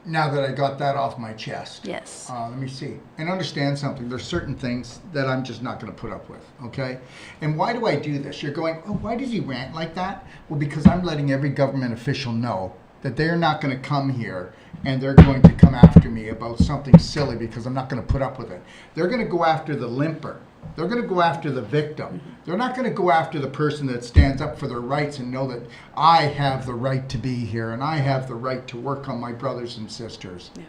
Speaker 1: Now that I got that off my chest.
Speaker 2: Yes.
Speaker 1: Let me see. And understand something. There's certain things that I'm just not going to put up with, okay? And why do I do this? You're going, oh, why does he rant like that? Well, because I'm letting every government official know that they're not going to come here and they're going to come after me about something silly because I'm not going to put up with it. They're going to go after the limper. They're going to go after the victim. They're not going to go after the person that stands up for their rights and know that I have the right to be here and I have the right to work on my brothers and sisters.
Speaker 2: Yeah.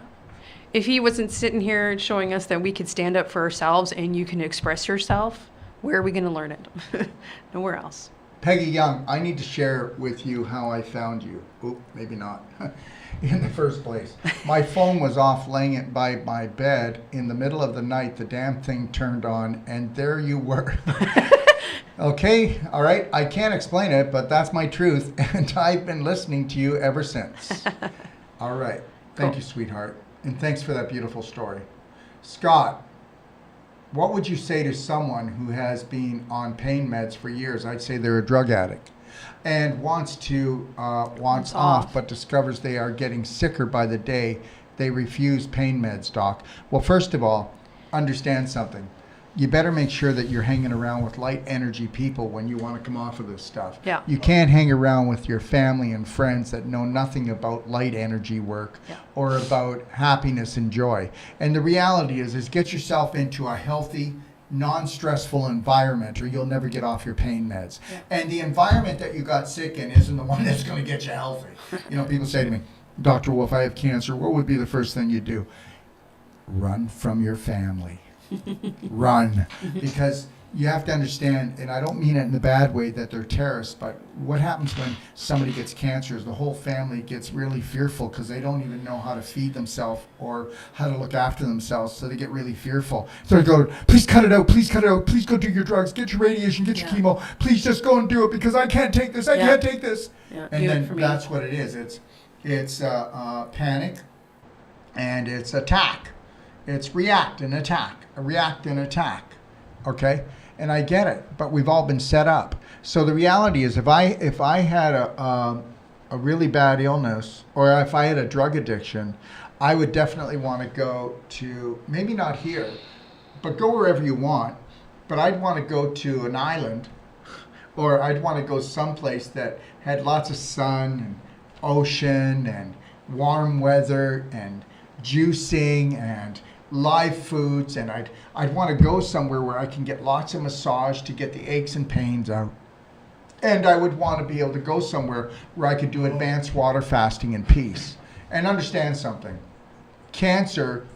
Speaker 2: If he wasn't sitting here showing us that we could stand up for ourselves and you can express yourself, where are we going to learn it? Nowhere else.
Speaker 1: Peggy Young, I need to share with you how I found you. Oop, maybe not. In the first place. My phone was off laying it by my bed. In the middle of the night, the damn thing turned on, and there you were. Okay, all right. I can't explain it, but that's my truth, and I've been listening to you ever since. All right. Thank you, sweetheart. And thanks for that beautiful story. Scott, what would you say to someone who has been on pain meds for years? I'd say they're a drug addict and wants off, but discovers they are getting sicker by the day. They refuse pain meds, doc. Well, first of all, understand something. You better make sure that you're hanging around with light energy people when you want to come off of this stuff.
Speaker 2: Yeah.
Speaker 1: You can't hang around with your family and friends that know nothing about light energy work or about happiness and joy. And the reality is get yourself into a healthy, non-stressful environment or you'll never get off your pain meds. Yeah. And the environment that you got sick in isn't the one that's going to get you healthy. You know, people say to me, Dr. Wolf, I have cancer. What would be the first thing you do? Run from your family. Run. Because you have to understand, and I don't mean it in the bad way that they're terrorists, but what happens when somebody gets cancer is the whole family gets really fearful because they don't even know how to feed themselves or how to look after themselves, so they get really fearful. So they go, please cut it out, please cut it out, please go do your drugs, get your radiation, get your chemo, please just go and do it because I can't take this, I can't take this. Yeah. And then that's what it is. It's panic and it's attack. It's react and attack, okay? And I get it, but we've all been set up. So the reality is if I had a really bad illness or if I had a drug addiction, I would definitely want to go to, maybe not here, but go wherever you want, but I'd want to go to an island or I'd want to go someplace that had lots of sun and ocean and warm weather and juicing and live foods, and I'd want to go somewhere where I can get lots of massage to get the aches and pains out. And I would want to be able to go somewhere where I could do advanced water fasting in peace. And understand something. Cancer,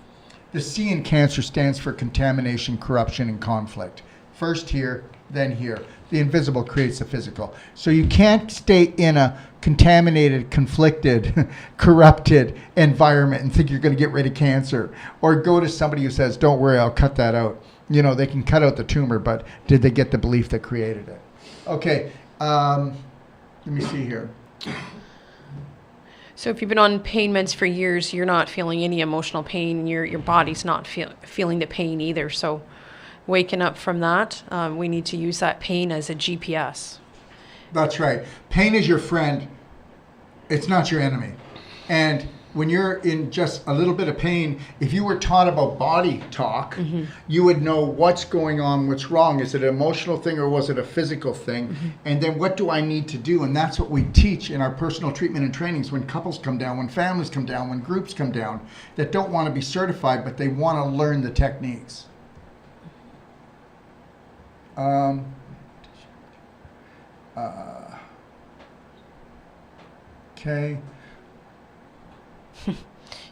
Speaker 1: the C in cancer stands for contamination, corruption, and conflict. First here, then here. The invisible creates the physical. So you can't stay in a contaminated, conflicted, corrupted environment and think you're going to get rid of cancer. Or go to somebody who says, don't worry, I'll cut that out. You know, they can cut out the tumor, but did they get the belief that created it? Okay, let me see here.
Speaker 4: So if you've been on pain meds for years, you're not feeling any emotional pain. Your body's not feeling the pain either. So waking up from that, we need to use that pain as a GPS.
Speaker 1: That's right. Pain is your friend. It's not your enemy. And when you're in just a little bit of pain, if you were taught about body talk, you would know what's going on, what's wrong. Is it an emotional thing or was it a physical thing? And then what do I need to do? And that's what we teach in our personal treatment and trainings when couples come down, when families come down, when groups come down that don't want to be certified, but they want to learn the techniques. Okay.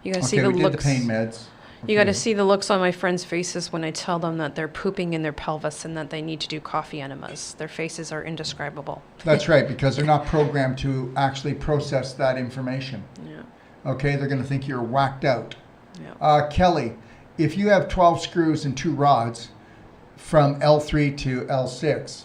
Speaker 4: You gotta see
Speaker 1: Okay,
Speaker 4: the
Speaker 1: we did
Speaker 4: looks.
Speaker 1: the pain meds.
Speaker 4: You got to
Speaker 1: Okay.
Speaker 4: see the looks on my friends' faces when I tell them that they're pooping in their pelvis and that they need to do coffee enemas. Their faces are indescribable.
Speaker 1: That's right, because they're not programmed to actually process that information.
Speaker 4: Yeah.
Speaker 1: Okay, they're going to think you're whacked out.
Speaker 4: Yeah.
Speaker 1: Kelly, if you have 12 screws and 2 rods from L3 to L6,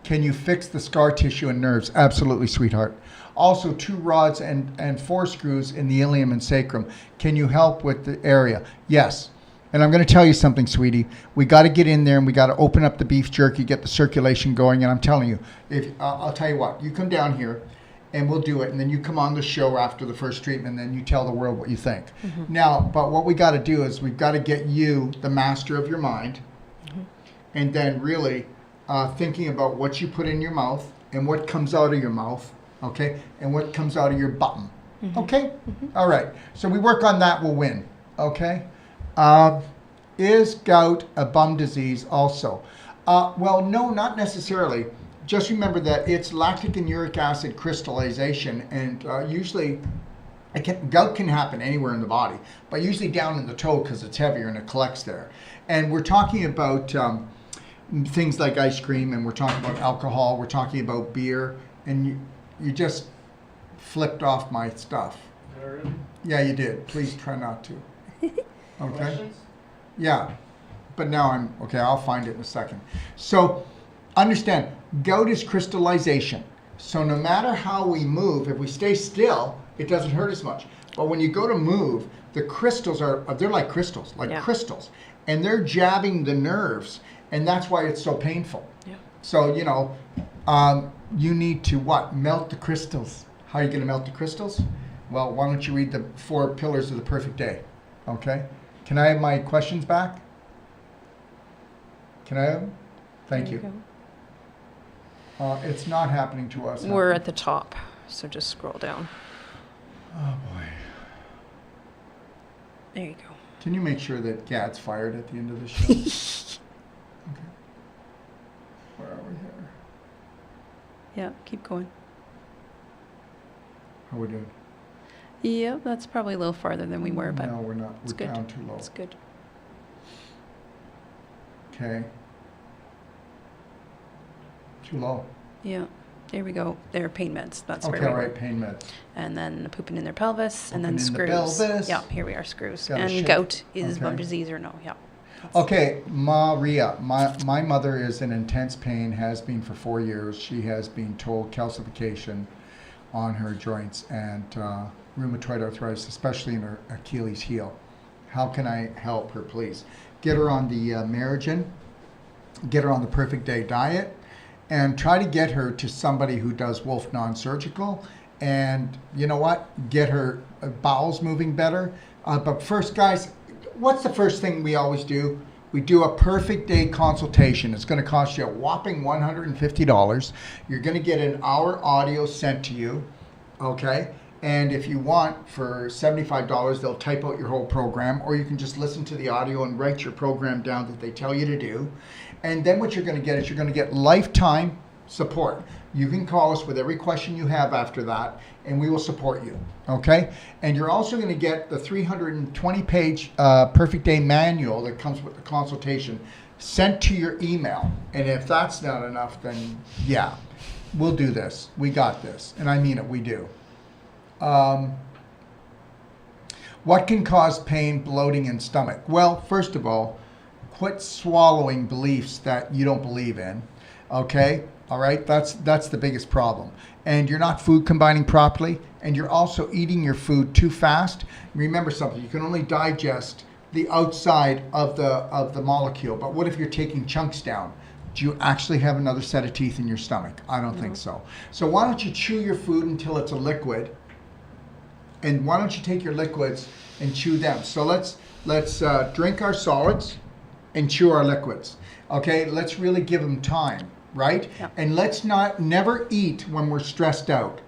Speaker 1: can you fix the scar tissue and nerves? Absolutely, sweetheart. Also, 2 rods and 4 screws in the ilium and sacrum. Can you help with the area? Yes. And I'm going to tell you something, sweetie. We got to get in there and we got to open up the beef jerky, get the circulation going. And I'm telling you, if I'll tell you what, you come down here and we'll do it. And then you come on the show after the first treatment and then you tell the world what you think. Now, but what we got to do is we've got to get you the master of your mind and then really thinking about what you put in your mouth and what comes out of your mouth. Okay, and what comes out of your bottom. Okay, all right. So we work on that, we'll win. Okay, is gout a bum disease also? Well, no, not necessarily. Just remember that it's lactic and uric acid crystallization, and usually gout can happen anywhere in the body, but usually down in the toe because it's heavier and it collects there. And we're talking about things like ice cream, and we're talking about alcohol, we're talking about beer, and you just flipped off my stuff.
Speaker 3: Alright.
Speaker 1: Yeah, you did. Please try not to. Okay?
Speaker 3: Questions?
Speaker 1: Yeah. But now I'm, okay, I'll find it in a second. So understand, gout is crystallization. So no matter how we move, if we stay still, it doesn't hurt as much. But when you go to move, the crystals they're like crystals, crystals. And they're jabbing the nerves. And that's why it's so painful.
Speaker 4: Yeah.
Speaker 1: So, you know, you need to what? Melt the crystals. How are you going to melt the crystals? Well, why don't you read the 4 pillars of the perfect day? Okay? Can I have my questions back? Can I have them? Thank
Speaker 4: There
Speaker 1: you.
Speaker 4: go.
Speaker 1: It's not happening to us.
Speaker 4: We're at the top, so just scroll down.
Speaker 1: Oh boy.
Speaker 4: There you go.
Speaker 1: Can you make sure that Gad's fired at the end of the show? Okay. Where are we here?
Speaker 2: Yeah, keep going.
Speaker 1: How are we doing?
Speaker 2: Yeah, that's probably a little farther than we were, but
Speaker 1: No, we're not.
Speaker 2: it's
Speaker 1: We're
Speaker 2: good.
Speaker 1: down too low.
Speaker 2: It's good.
Speaker 1: Okay. Too low.
Speaker 2: Yeah. There we go. They're pain meds. That's
Speaker 1: Okay,
Speaker 2: where we
Speaker 1: all right,
Speaker 2: were.
Speaker 1: pain meds.
Speaker 2: And then the pooping in their pelvis, and then
Speaker 1: Pooping in the
Speaker 2: screws.
Speaker 1: pelvis.
Speaker 2: Yeah, here we are, screws.
Speaker 1: Gotta
Speaker 2: And
Speaker 1: shake.
Speaker 2: gout is bum
Speaker 1: Okay.
Speaker 2: disease or no? Yeah.
Speaker 1: Okay, Maria, my mother is in intense pain, has been for 4 years. She has been told calcification on her joints and rheumatoid arthritis, especially in her Achilles heel. How can I help her, please? Get her on the Merigen, get her on the Perfect Day diet, and try to get her to somebody who does Wolf non-surgical. And you know what? Get her bowels moving better. But first, guys, what's the first thing we always do? We do a Perfect Day consultation. It's going to cost you a whopping $150. You're going to get an hour audio sent to you, okay? And if you want, for $75, they'll type out your whole program, or you can just listen to the audio and write your program down that they tell you to do. And then what you're going to get is you're going to get lifetime support. You can call us with every question you have after that, and we will support you, okay? And you're also going to get the 320-page Perfect Day manual that comes with the consultation sent to your email. And if that's not enough, then yeah, we'll do this. We got this. And I mean it, we do. What can cause pain, bloating, and stomach? Well, first of all, quit swallowing beliefs that you don't believe in, okay? All right, that's the biggest problem. And you're not food combining properly, and you're also eating your food too fast. Remember something, you can only digest the outside of the molecule, but what if you're taking chunks down? Do you actually have another set of teeth in your stomach? I don't think so. So why don't you chew your food until it's a liquid, and why don't you take your liquids and chew them? So let's drink our solids and chew our liquids. Okay, let's really give them time, right?
Speaker 2: Yep.
Speaker 1: And let's never eat when we're stressed out.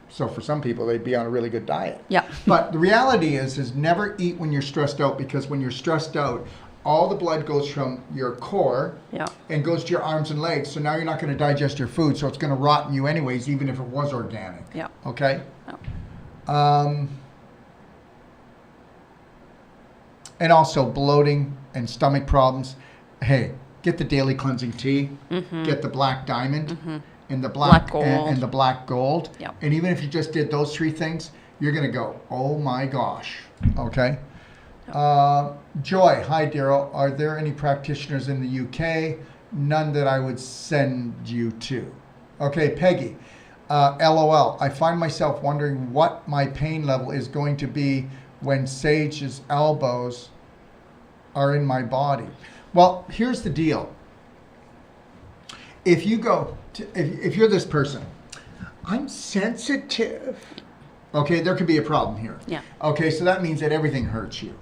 Speaker 1: So for some people, they'd be on a really good diet.
Speaker 2: Yeah.
Speaker 1: But the reality is never eat when you're stressed out, because when you're stressed out, all the blood goes from your core
Speaker 2: Yeah.
Speaker 1: and goes to your arms and legs. So now you're not going to digest your food, so it's going to rot in you anyways, even if it was organic.
Speaker 2: Yeah.
Speaker 1: Okay?
Speaker 2: Yeah.
Speaker 1: And also bloating and stomach problems. Hey, get the daily cleansing tea. Get the black diamond and the
Speaker 2: Black gold.
Speaker 1: and the black gold.
Speaker 2: Yep.
Speaker 1: And even if you just did those three things, you're gonna go, oh my gosh. Okay. Joy, hi Daryl. Are there any practitioners in the UK? None that I would send you to. Okay, Peggy. LOL. I find myself wondering what my pain level is going to be when Sage's elbows are in my body. Well, here's the deal. If you go to, if you're this person, I'm sensitive. Okay, there could be a problem here.
Speaker 2: Yeah.
Speaker 1: Okay, so that means that everything hurts you.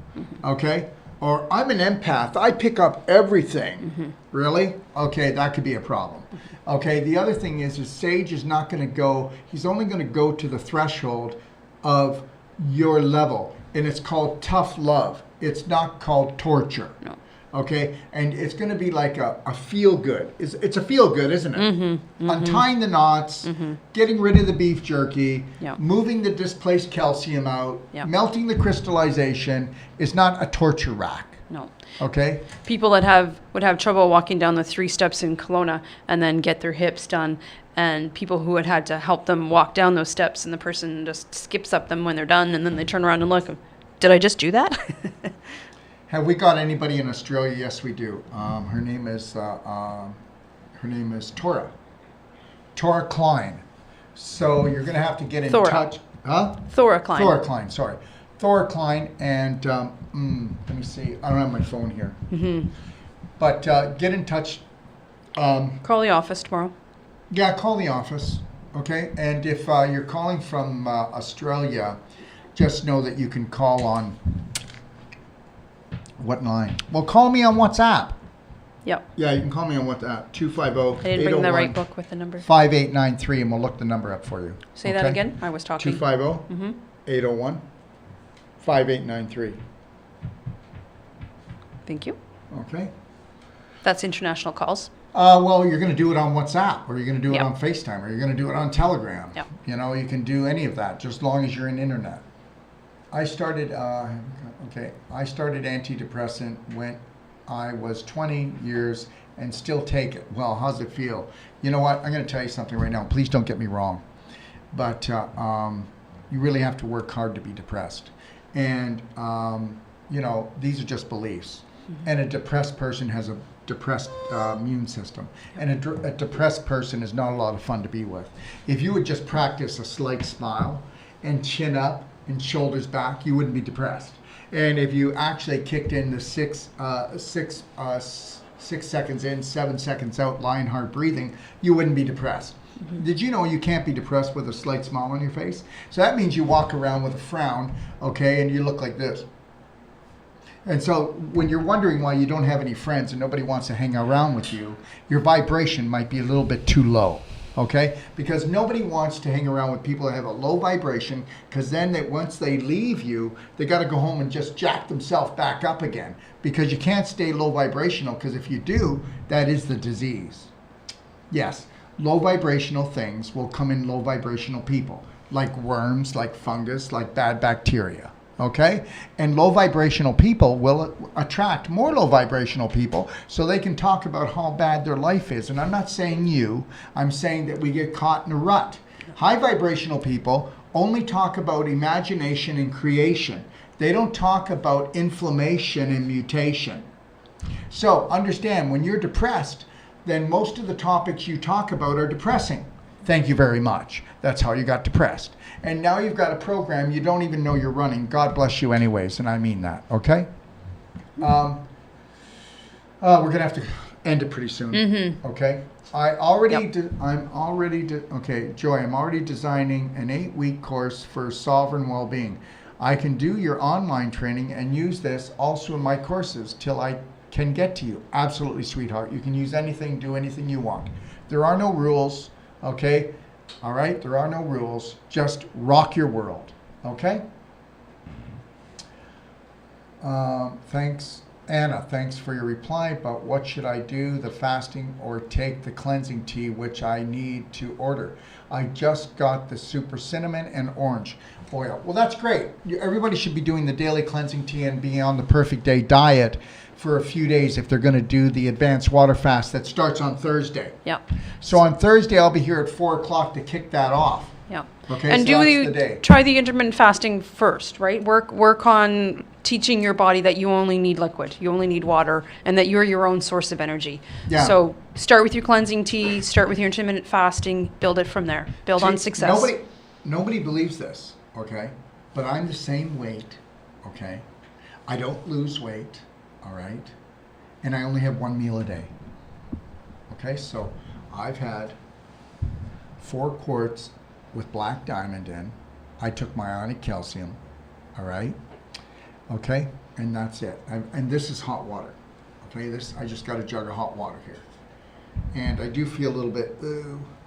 Speaker 1: Okay? Or I'm an empath. I pick up everything. Really? Okay, that could be a problem. Okay, the other thing is Sage is not going to go, he's only going to go to the threshold of your level. And it's called tough love. It's not called torture.
Speaker 2: No.
Speaker 1: Okay, and it's going to be like a feel good. It's a feel good, isn't it? Untying the knots, getting rid of the beef jerky,
Speaker 2: Yep.
Speaker 1: moving the displaced calcium out,
Speaker 2: Yep.
Speaker 1: melting the crystallization is not a torture rack.
Speaker 2: No.
Speaker 1: Okay,
Speaker 2: People that would have trouble walking down the 3 steps in Kelowna and then get their hips done, and people who had to help them walk down those steps, and the person just skips up them when they're done, and then they turn around and look, did I just do that?
Speaker 1: have we got anybody in Australia? Yes, we do. Her name is Tora Klein. So you're going to have to get in
Speaker 2: Thora.
Speaker 1: touch. Huh?
Speaker 2: Thora Klein.
Speaker 1: Thora Klein, sorry. Thora Klein, and let me see. I don't have my phone here. But get in touch.
Speaker 2: Call the office tomorrow.
Speaker 1: Yeah, call the office, okay? And if you're calling from Australia, just know that you can call on what line? Well, call me on WhatsApp.
Speaker 2: Yep.
Speaker 1: Yeah, you can call me on WhatsApp, 250-801-5893,
Speaker 2: I didn't bring the right book with the number.
Speaker 1: and we'll look the number up for you.
Speaker 2: Say that again. I was talking.
Speaker 1: 250-801-5893.
Speaker 2: Thank you.
Speaker 1: Okay.
Speaker 2: That's international calls.
Speaker 1: Well, you're going to do it on WhatsApp, or you're going to do it
Speaker 2: Yep.
Speaker 1: on FaceTime, or you're going to do it on Telegram.
Speaker 2: Yep.
Speaker 1: You know, you can do any of that, just as long as you're in internet. I started antidepressant when I was 20 years and still take it. Well, how's it feel? You know what? I'm going to tell you something right now. Please don't get me wrong. But you really have to work hard to be depressed. And, you know, these are just beliefs. And a depressed person has a depressed immune system. And a depressed person is not a lot of fun to be with. If you would just practice a slight smile and chin up and shoulders back, you wouldn't be depressed. And if you actually kicked in the 6 seconds in, 7 seconds out, Lionheart breathing, you wouldn't be depressed. Did you know you can't be depressed with a slight smile on your face? So that means you walk around with a frown, okay, and you look like this. And so when you're wondering why you don't have any friends and nobody wants to hang around with you, your vibration might be a little bit too low, okay? Because nobody wants to hang around with people that have a low vibration, because then once they leave you, they got to go home and just jack themselves back up again, because you can't stay low vibrational, because if you do, that is the disease. Yes. low vibrational things will come in low vibrational people, like worms, like fungus, like bad bacteria. Okay? And low vibrational people will attract more low vibrational people so they can talk about how bad their life is. And I'm not saying you, I'm saying that we get caught in a rut. High vibrational people only talk about imagination and creation. They don't talk about inflammation and mutation. So understand, when you're depressed, then most of the topics you talk about are depressing. Thank you very much. That's how you got depressed. And now you've got a program you don't even know you're running. God bless you anyways, and I mean that, okay? We're going to have to end it pretty soon, okay? I'm already designing an 8-week course for sovereign well-being. I can do your online training and use this also in my courses till I can get to you. Absolutely, sweetheart. You can use anything, do anything you want. There are no rules, okay? All right? There are no rules. Just rock your world, okay? Thanks, Anna. Thanks for your reply, but what should I do, the fasting or take the cleansing tea, which I need to order? I just got the super cinnamon and orange oil. Well, that's great. Everybody should be doing the daily cleansing tea and be on the perfect day diet for a few days if they're going to do the advanced water fast that starts on Thursday.
Speaker 2: Yep.
Speaker 1: So on Thursday, I'll be here at 4 o'clock to kick that off.
Speaker 2: Yep.
Speaker 1: Okay,
Speaker 2: And
Speaker 1: so that's the day.
Speaker 2: try the intermittent fasting first, right? Work on teaching your body that you only need liquid, you only need water, and that you're your own source of energy.
Speaker 1: Yeah.
Speaker 2: So start with your cleansing tea, start with your intermittent fasting, build it from there. Build on
Speaker 1: See,
Speaker 2: success.
Speaker 1: Nobody believes this, okay? But I'm the same weight, okay? I don't lose weight, all right? And I only have 1 meal a day. Okay, so I've had 4 quarts with black diamond in. I took my ionic calcium, all right? Okay, and that's it. And this is hot water. Okay, I just got a jug of hot water here. And I do feel a little bit,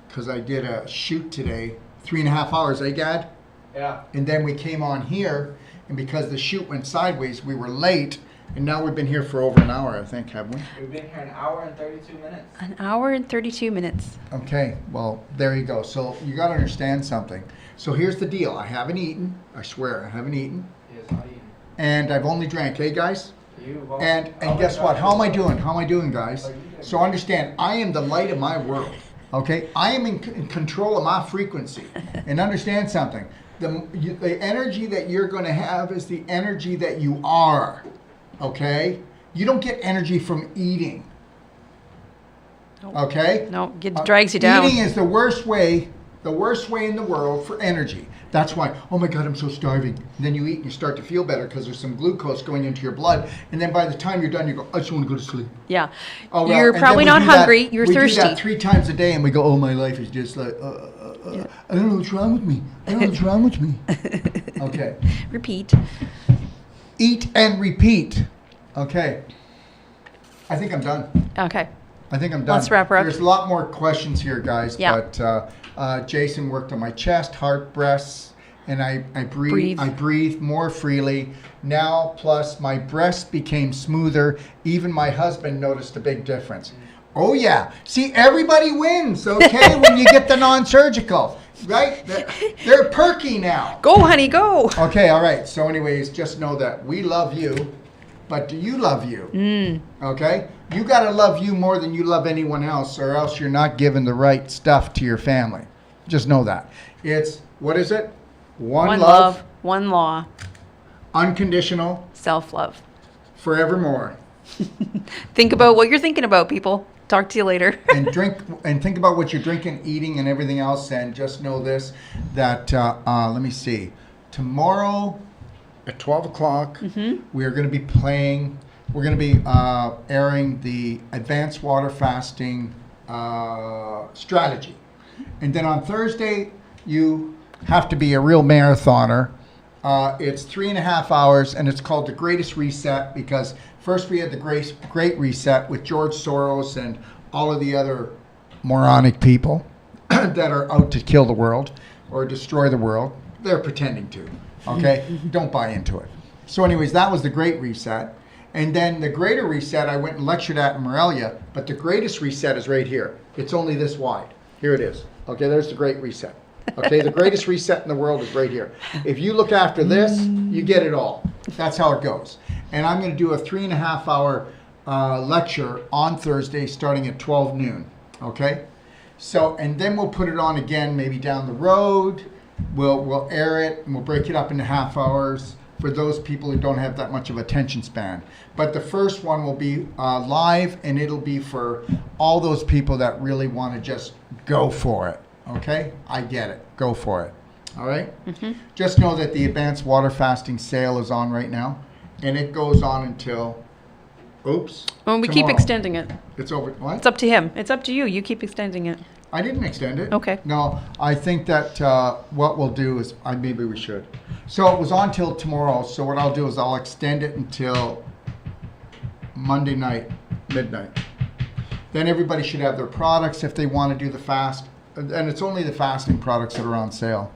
Speaker 1: because I did a shoot today, 3.5 hours, eh, Gad?
Speaker 3: Yeah.
Speaker 1: And then we came on here, and because the shoot went sideways, we were late, and now we've been here for over an hour, I think, haven't we?
Speaker 3: We've been here 1 hour and 32 minutes.
Speaker 2: 1 hour and 32 minutes.
Speaker 1: Okay, well, there you go. So you got to understand something. So here's the deal. I haven't eaten. I swear, I haven't eaten.
Speaker 3: He is not eating.
Speaker 1: And I've only drank, hey, guys?
Speaker 3: You
Speaker 1: And guess what? How am I doing? How am I doing, guys? So understand, I am the light of my world. Okay? I am in control of my frequency. And understand something. The energy that you're going to have is the energy that you are. Okay? You don't get energy from eating.
Speaker 2: Nope.
Speaker 1: Okay?
Speaker 2: No, drags you down.
Speaker 1: Eating is the worst way in the world for energy. That's why, oh my God, I'm so starving. And then you eat and you start to feel better because there's some glucose going into your blood. And then by the time you're done, you go, I just want to go to sleep.
Speaker 2: Yeah.
Speaker 1: Oh, well,
Speaker 2: You're
Speaker 1: and
Speaker 2: probably
Speaker 1: then we
Speaker 2: not
Speaker 1: do that-
Speaker 2: hungry. You're thirsty.
Speaker 1: We do that 3 times a day and we go, oh, my life is just like, I don't know what's wrong with me. I don't know what's wrong with me. Okay.
Speaker 2: Repeat.
Speaker 1: Eat and repeat. Okay. I think I'm done.
Speaker 2: Okay.
Speaker 1: I think I'm done.
Speaker 2: Let's wrap her up.
Speaker 1: There's a lot more questions here, guys.
Speaker 2: Yeah.
Speaker 1: But Jason worked on my chest, heart, breasts, and I breathe.
Speaker 2: Breathe.
Speaker 1: I breathe more freely now. Plus, my breasts became smoother. Even my husband noticed a big difference. Oh yeah. See, everybody wins. Okay, when you get the non-surgical, right? They're perky now.
Speaker 2: Go, honey, go.
Speaker 1: Okay. All right. So, anyways, just know that we love you. But do you love you? Okay? You got to love you more than you love anyone else, or else you're not giving the right stuff to your family. Just know that. It's, what is it? One love,
Speaker 2: one law,
Speaker 1: unconditional,
Speaker 2: self-love.
Speaker 1: forevermore.
Speaker 2: Think about what you're thinking about, people. Talk to you later.
Speaker 1: And think about what you're drinking, eating, and everything else. And just know this, that, let me see. Tomorrow at 12 o'clock, we are going to be we're going to be airing the advanced water fasting strategy. And then on Thursday, you have to be a real marathoner. It's 3.5 hours, and it's called the Greatest Reset because first we had the Great Reset with George Soros and all of the other moronic people that are out to kill the world or destroy the world. They're pretending to. Okay? Don't buy into it. So anyways, that was the Great Reset. And then the Greater Reset, I went and lectured at in Morelia, but the Greatest Reset is right here. It's only this wide. Here it is. Okay, there's the Great Reset. Okay, the greatest reset in the world is right here. If you look after this, you get it all. That's how it goes. And I'm going to do a 3.5 hour lecture on Thursday starting at 12 noon. Okay? So, and then we'll put it on again maybe down the road. We'll air it and we'll break it up into half hours for those people who don't have that much of attention span. But the first one will be live, and it'll be for all those people that really want to just go for it. Okay? I get it. Go for it. All right? Just know that the advanced water fasting sale is on right now, and it goes on until,
Speaker 4: Well, we keep
Speaker 1: tomorrow.
Speaker 4: extending it.
Speaker 1: It's over. What?
Speaker 4: It's up to him. It's up to you. You keep extending it.
Speaker 1: I didn't extend it.
Speaker 4: Okay.
Speaker 1: No, I think that what we'll do is, maybe we should. So it was on till tomorrow, so what I'll do is I'll extend it until Monday night, midnight. Then everybody should have their products if they want to do the fast. And it's only the fasting products that are on sale.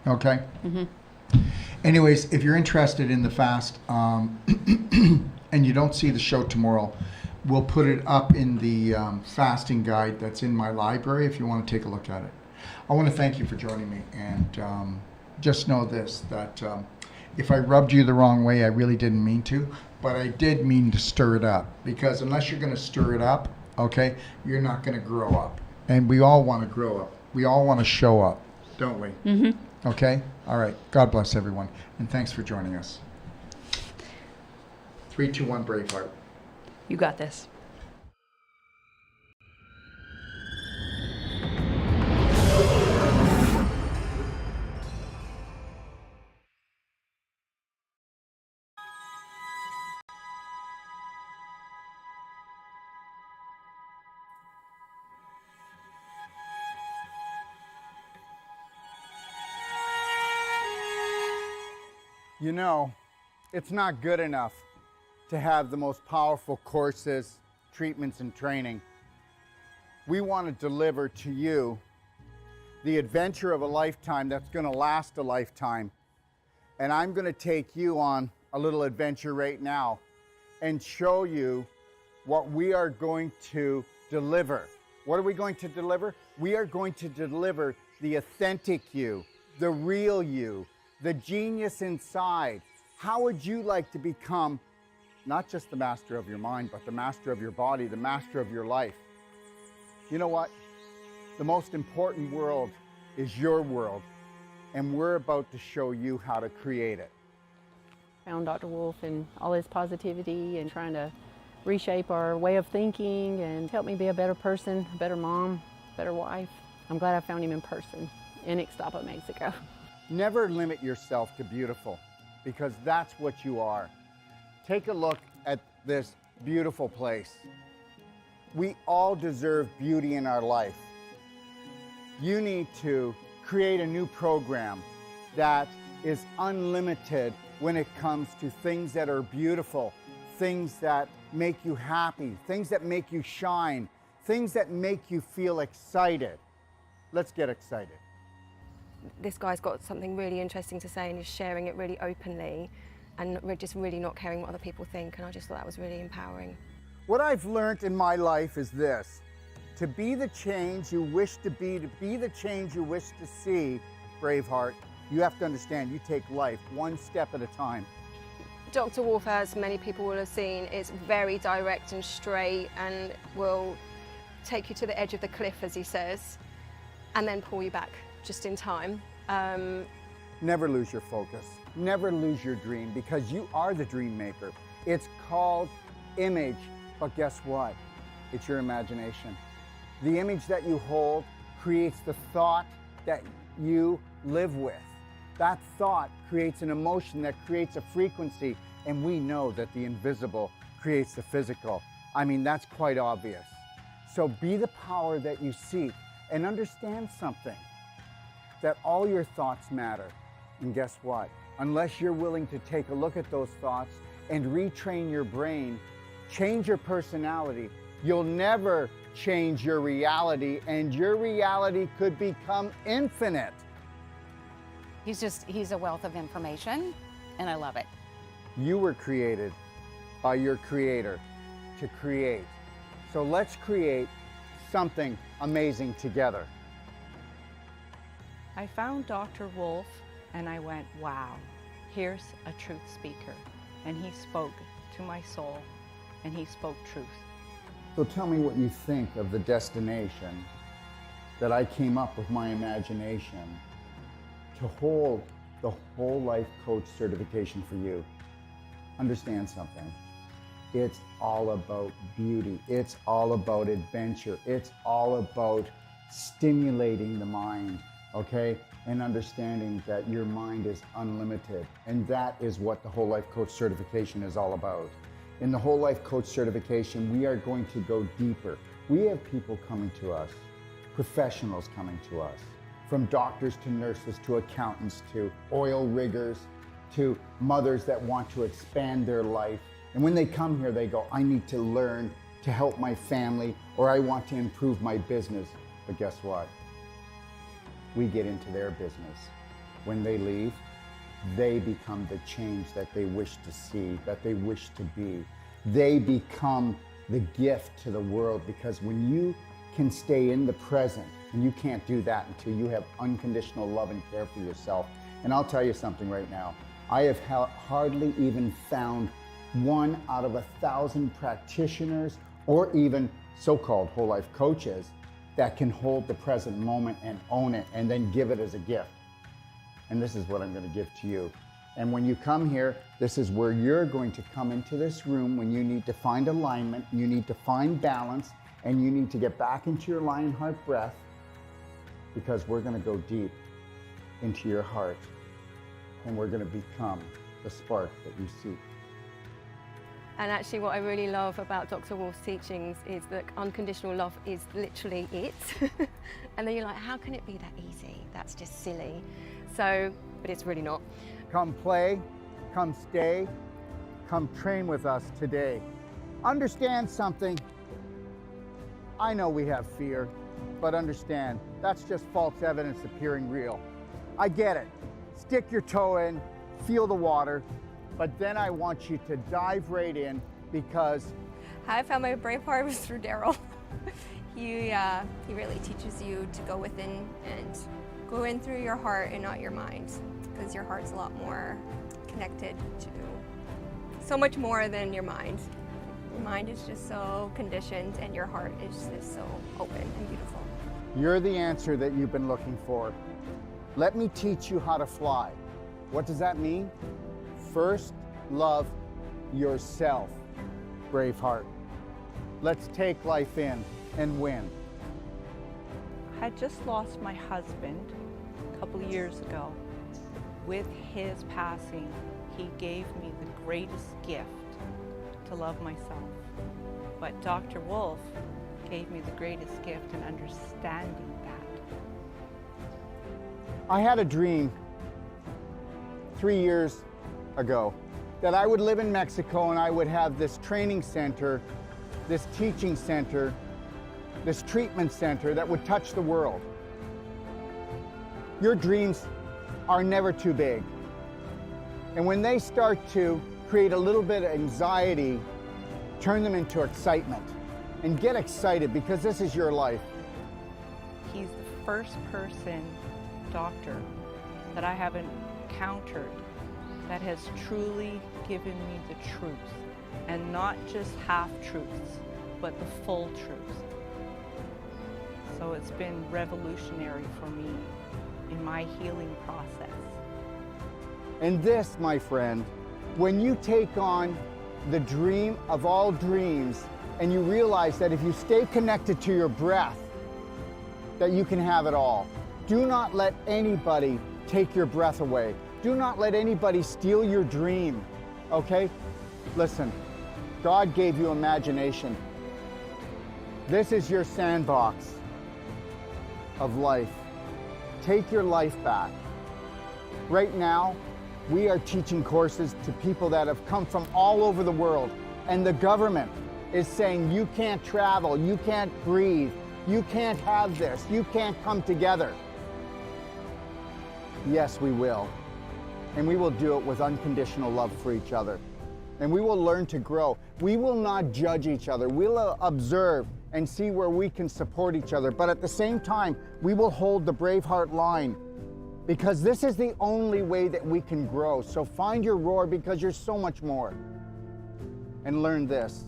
Speaker 1: Okay? Anyways, if you're interested in the fast and you don't see the show tomorrow, we'll put it up in the fasting guide that's in my library if you want to take a look at it. I want to thank you for joining me, and just know this, that if I rubbed you the wrong way, I really didn't mean to, but I did mean to stir it up, because unless you're going to stir it up, okay, you're not going to grow up. And we all want to grow up. We all want to show up, don't we? Okay? All right. God bless everyone, and thanks for joining us. 3, 2, 1, Braveheart.
Speaker 4: You got this.
Speaker 1: You know, it's not good enough to have the most powerful courses, treatments, and training. We want to deliver to you the adventure of a lifetime that's going to last a lifetime. And I'm going to take you on a little adventure right now and show you what we are going to deliver. What are we going to deliver? We are going to deliver the authentic you, the real you, the genius inside. How would you like to become not just the master of your mind, but the master of your body, the master of your life? You know what? The most important world is your world, and we're about to show you how to create it.
Speaker 5: Found Dr. Wolf and all his positivity and trying to reshape our way of thinking and help me be a better person, a better mom, better wife. I'm glad I found him in person in Ixtapa, Mexico.
Speaker 1: Never limit yourself to beautiful, because that's what you are. Take a look at this beautiful place. We all deserve beauty in our life. You need to create a new program that is unlimited when it comes to things that are beautiful, things that make you happy, things that make you shine, things that make you feel excited. Let's get excited.
Speaker 6: This guy's got something really interesting to say and he's sharing it really openly and we're just really not caring what other people think, and I just thought that was really empowering.
Speaker 1: What I've learned in my life is this: to be the change you wish to be the change you wish to see, Braveheart, you have to understand you take life one step at a time.
Speaker 6: Dr. Wolf, as many people will have seen, is very direct and straight and will take you to the edge of the cliff, as he says, and then pull you back just in time.
Speaker 1: Never lose your focus. Never lose your dream, because you are the dream maker. It's called image, but guess what? It's your imagination. The image that you hold creates the thought that you live with. That thought creates an emotion that creates a frequency, and we know that the invisible creates the physical. I mean, that's quite obvious. So be the power that you seek, and understand something, that all your thoughts matter. And guess what? Unless you're willing to take a look at those thoughts and retrain your brain, change your personality, you'll never change your reality, and your reality could become infinite.
Speaker 7: He's a wealth of information, and I love it.
Speaker 1: You were created by your creator to create. So let's create something
Speaker 8: amazing together.
Speaker 9: I found Dr. Wolf and I went, wow, here's a truth speaker. And he spoke to my soul and he spoke truth.
Speaker 8: So tell me what you think of the destination that I came up with my imagination to hold the whole life coach certification for you. Understand something. It's all about beauty. It's all about adventure. It's all about stimulating the mind, okay? And understanding that your mind is unlimited. And that is what the whole life coach certification is all about. In the whole life coach certification, we are going to go deeper. We have people coming to us, professionals coming to us, from doctors to nurses to accountants to oil riggers to mothers that want to expand their life. And when they come here, they go, I need to learn to help my family, or I want to improve my business. But guess what? We get into their business. When they leave, they become the change that they wish to see, that they wish to be. They become the gift to the world, because when you can stay in the present, and you can't do that until you have unconditional love and care for yourself. And I'll tell you something right now. I have hardly even found 1 out of 1,000 practitioners or even so-called whole life coaches that can hold the present moment and own it and then give it as a gift. And this is what I'm going to give to you. And when you come here, this is where you're going to come into this room when you need to find alignment, you need to find balance, and you need to get back into your lion heart breath, because we're going to go deep into your heart and we're going to become the spark that you seek.
Speaker 6: And actually what I really love about Dr. Wolf's teachings is that unconditional love is literally it. And then you're like, how can it be that easy? That's just silly. So, but it's really not.
Speaker 8: Come play, come stay, come train with us today. Understand something. I know we have fear, but understand, that's just false evidence appearing real. I get it. Stick your toe in, feel the water, but then I want you to dive right in, because
Speaker 10: How I found my brave heart was through Daryl. He really teaches you to go within and go in through your heart and not your mind, because your heart's a lot more connected to so much more than your mind. Your mind is just so conditioned and your heart is just so open and beautiful.
Speaker 8: you're the answer that you've been looking for. Let me teach you how to fly. What does that mean? First, love yourself, brave heart. Let's take life in and win.
Speaker 9: I had just lost my husband a couple of years ago. With his passing, he gave me the greatest gift to love myself. But Dr. Wolf gave me the greatest gift in understanding that.
Speaker 8: I had a dream 3 years ago that I would live in Mexico and I would have this training center, this teaching center, this treatment center that would touch the world. Your dreams are never too big. And when they start to create a little bit of anxiety, turn them into excitement. And get excited, because this is your life.
Speaker 9: He's the first doctor that I have encountered that has truly given me the truth, and not just half truths, but the full truth. So it's been revolutionary for me in my healing process.
Speaker 8: And this, my friend, when you take on the dream of all dreams, and you realize that if you stay connected to your breath, that you can have it all. Do not let anybody take your breath away. Do not let anybody steal your dream, okay? Listen, God gave you imagination. This is your sandbox of life. Take your life back. Right now, we are teaching courses to people that have come from all over the world, and the government is saying you can't travel, you can't breathe, you can't have this, you can't come together. Yes, we will. And we will do it with unconditional love for each other. And we will learn to grow. We will not judge each other. We'll observe and see where we can support each other. But at the same time, we will hold the Braveheart line, because this is the only way that we can grow. So find your roar, because you're so much more. And learn this: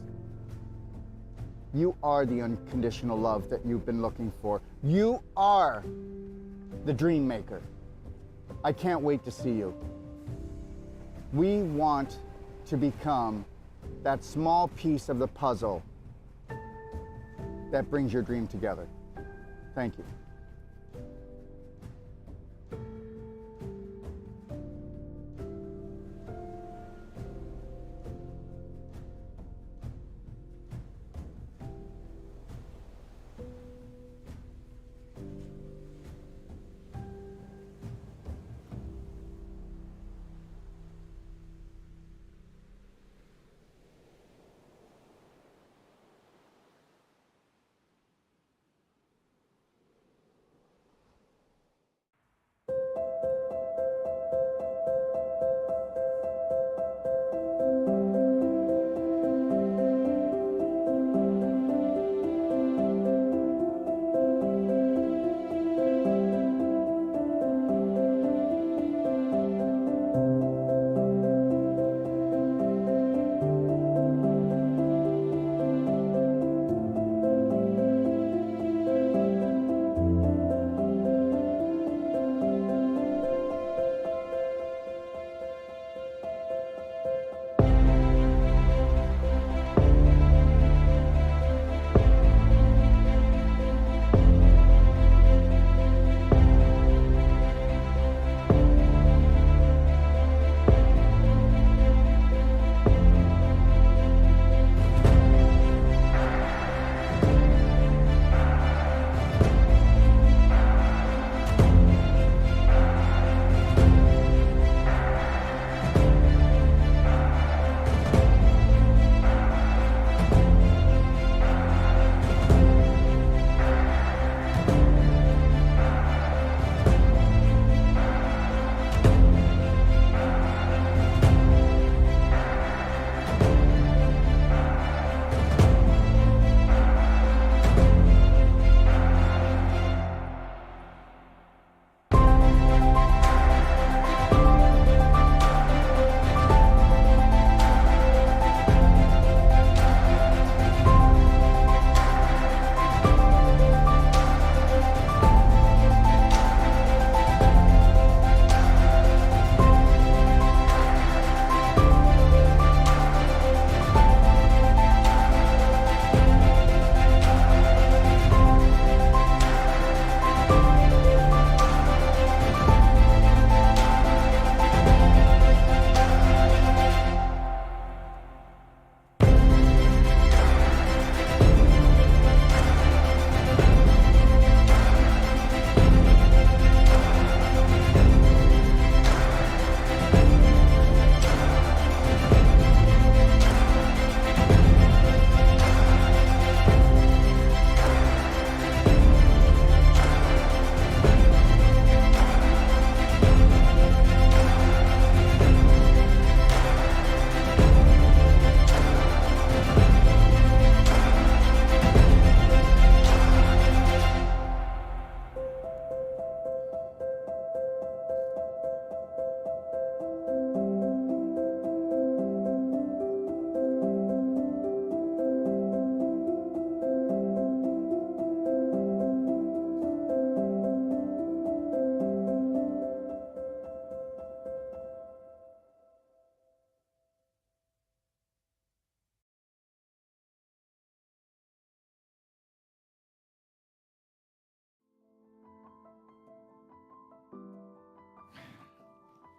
Speaker 8: you are the unconditional love that you've been looking for. You are the dream maker. I can't wait to see you. We want to become that small piece of the puzzle that brings your dream together. Thank you.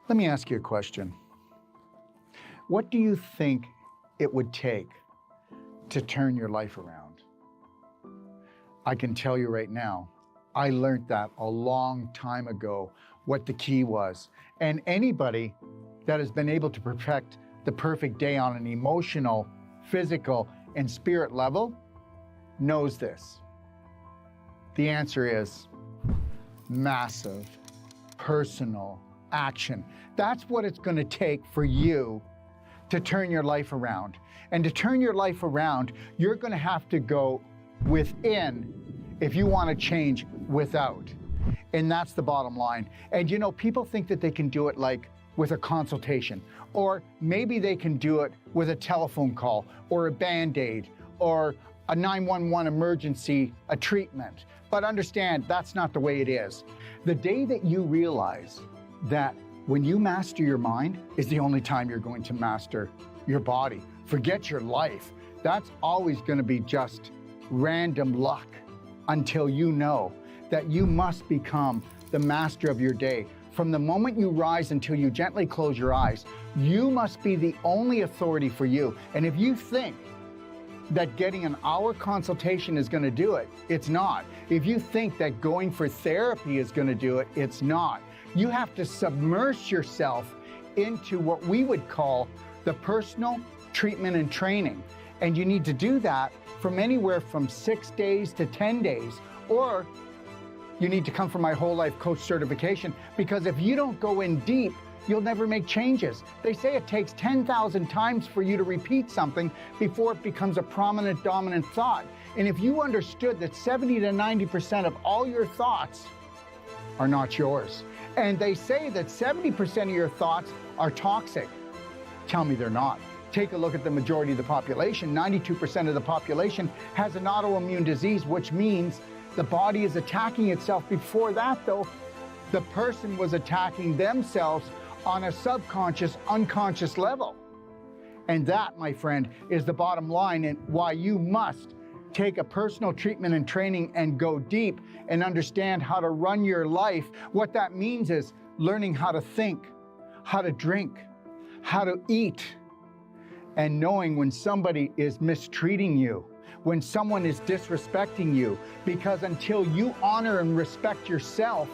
Speaker 1: Let me ask you a question. What do you think it would take to turn your life around? I can tell you right now, I learned that a long time ago, what the key was. And anybody that has been able to perfect the perfect day on an emotional, physical, and spirit level knows this. The answer is massive, personal action. That's what it's going to take for you to turn your life around. And to turn your life around, you're going to have to go
Speaker 8: within if you want to change without. And that's the bottom line. And you know, people think that they can do it like with a consultation, or maybe they can do it with a telephone call or a Band-Aid or a 911 emergency, a treatment. But understand, that's not the way it is. The day that you realize that when you master your mind is the only time you're going to master your body. Forget your life. That's always going to be just random luck until you know that you must become the master of your day. From the moment you rise until you gently close your eyes, you must be the only authority for you. And if you think that getting an hour consultation is going to do it, it's not. If you think that going for therapy is going to do it, it's not. You have to submerge yourself into what we would call the personal treatment and training. And you need to do that from anywhere from 6 days to 10 days, or you need to come for my whole life coach certification, because if you don't go in deep, you'll never make changes. They say it takes 10,000 times for you to repeat something before it becomes a prominent, dominant thought. And if you understood that 70 to 90% of all your thoughts are not yours, and they say that 70% of your thoughts are toxic, tell me they're not. Take a look at the majority of the population. 92% of the population has an autoimmune disease, which means the body is attacking itself. Before that, though, the person was attacking themselves on a subconscious, unconscious level. And that, my friend, is the bottom line, and why you must take a personal treatment and training and go deep and understand how to run your life. What that means is learning how to think, how to drink, how to eat, and knowing when somebody is mistreating you, when someone is disrespecting you, because until you honor and respect yourself,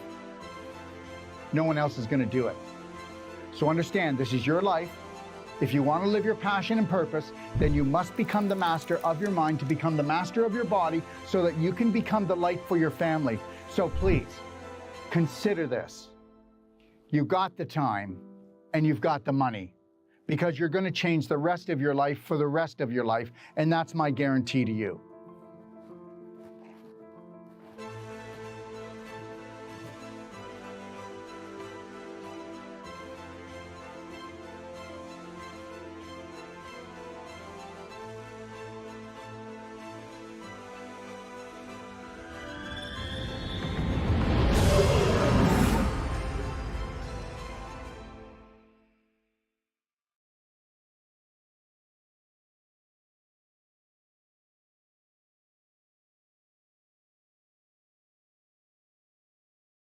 Speaker 8: no one else is going to do it. So understand, this is your life. If you want to live your passion and purpose, then you must become the master of your mind to become the master of your body so that you can become the light for your family. So please, consider this. You've got the time and you've got the money, because you're going to change the rest of your life for the rest of your life, and that's my guarantee to you.